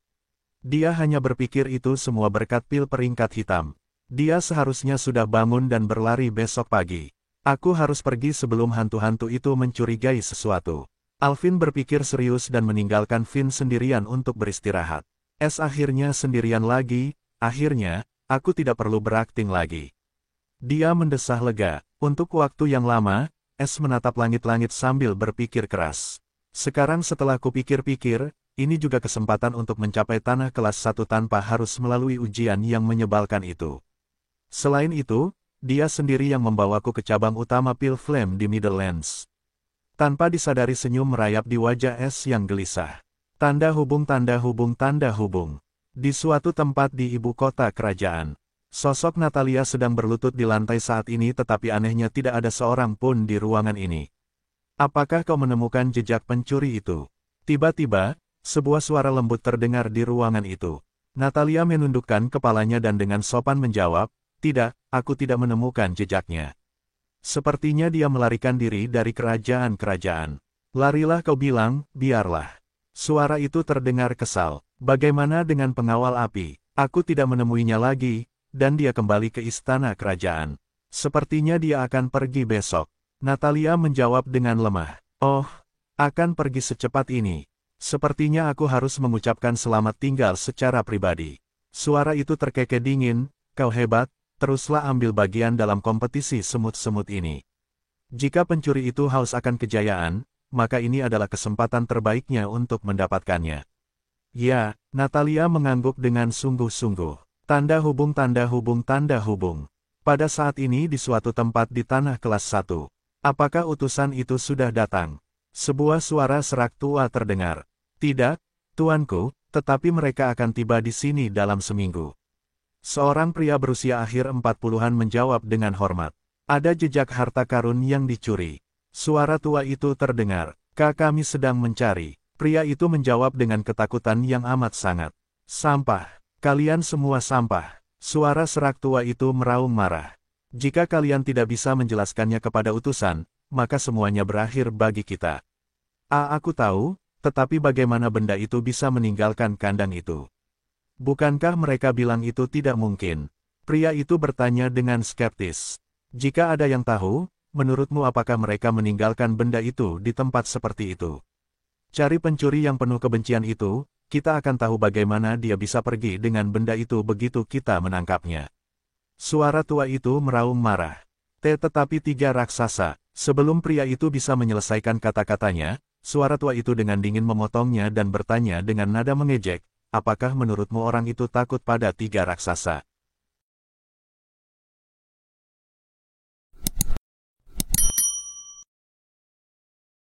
Dia hanya berpikir itu semua berkat pil peringkat hitam. Dia seharusnya sudah bangun dan berlari besok pagi. Aku harus pergi sebelum hantu-hantu itu mencurigai sesuatu. Alvin berpikir serius dan meninggalkan Finn sendirian untuk beristirahat. Akhirnya sendirian lagi, akhirnya, aku tidak perlu berakting lagi. Dia mendesah lega. Untuk waktu yang lama, menatap langit-langit sambil berpikir keras. Sekarang setelah kupikir-pikir, ini juga kesempatan untuk mencapai tanah kelas 1 tanpa harus melalui ujian yang menyebalkan itu. Selain itu, dia sendiri yang membawaku ke cabang utama Pale Flame di Middlelands. Tanpa disadari senyum merayap di wajah Es yang gelisah. Tanda hubung tanda hubung tanda hubung. Di suatu tempat di ibu kota kerajaan. Sosok Natalia sedang berlutut di lantai saat ini tetapi anehnya tidak ada seorang pun di ruangan ini. Apakah kau menemukan jejak pencuri itu? Tiba-tiba, sebuah suara lembut terdengar di ruangan itu. Natalia menundukkan kepalanya dan dengan sopan menjawab, "Tidak, aku tidak menemukan jejaknya." Sepertinya dia melarikan diri dari kerajaan-kerajaan. "Larilah kau bilang, biarlah." Suara itu terdengar kesal. "Bagaimana dengan pengawal api? Aku tidak menemuinya lagi," dan dia kembali ke istana kerajaan. "Sepertinya dia akan pergi besok." Natalia menjawab dengan lemah. "Oh, akan pergi secepat ini. Sepertinya aku harus mengucapkan selamat tinggal secara pribadi." Suara itu terkekeh dingin, "Kau hebat, teruslah ambil bagian dalam kompetisi semut-semut ini. Jika pencuri itu haus akan kejayaan, maka ini adalah kesempatan terbaiknya untuk mendapatkannya." "Ya," Natalia mengangguk dengan sungguh-sungguh. Tanda hubung tanda hubung tanda hubung. Pada saat ini di suatu tempat di tanah kelas 1. "Apakah utusan itu sudah datang?" Sebuah suara serak tua terdengar. "Tidak, tuanku, tetapi mereka akan tiba di sini dalam seminggu." Seorang pria berusia akhir 40-an menjawab dengan hormat. "Ada jejak harta karun yang dicuri." Suara tua itu terdengar. Kami sedang mencari." Pria itu menjawab dengan ketakutan yang amat sangat. "Sampah. Kalian semua sampah." Suara serak tua itu meraung marah. "Jika kalian tidak bisa menjelaskannya kepada utusan, maka semuanya berakhir bagi kita." Aku tahu, tetapi bagaimana benda itu bisa meninggalkan kandang itu?" "Bukankah mereka bilang itu tidak mungkin?" Pria itu bertanya dengan skeptis. "Jika ada yang tahu, menurutmu apakah mereka meninggalkan benda itu di tempat seperti itu? Cari pencuri yang penuh kebencian itu, kita akan tahu bagaimana dia bisa pergi dengan benda itu begitu kita menangkapnya." Suara tua itu meraung marah. Tetapi 3 raksasa." Sebelum pria itu bisa menyelesaikan kata-katanya, suara tua itu dengan dingin memotongnya dan bertanya dengan nada mengejek, "Apakah menurutmu orang itu takut pada 3 raksasa?"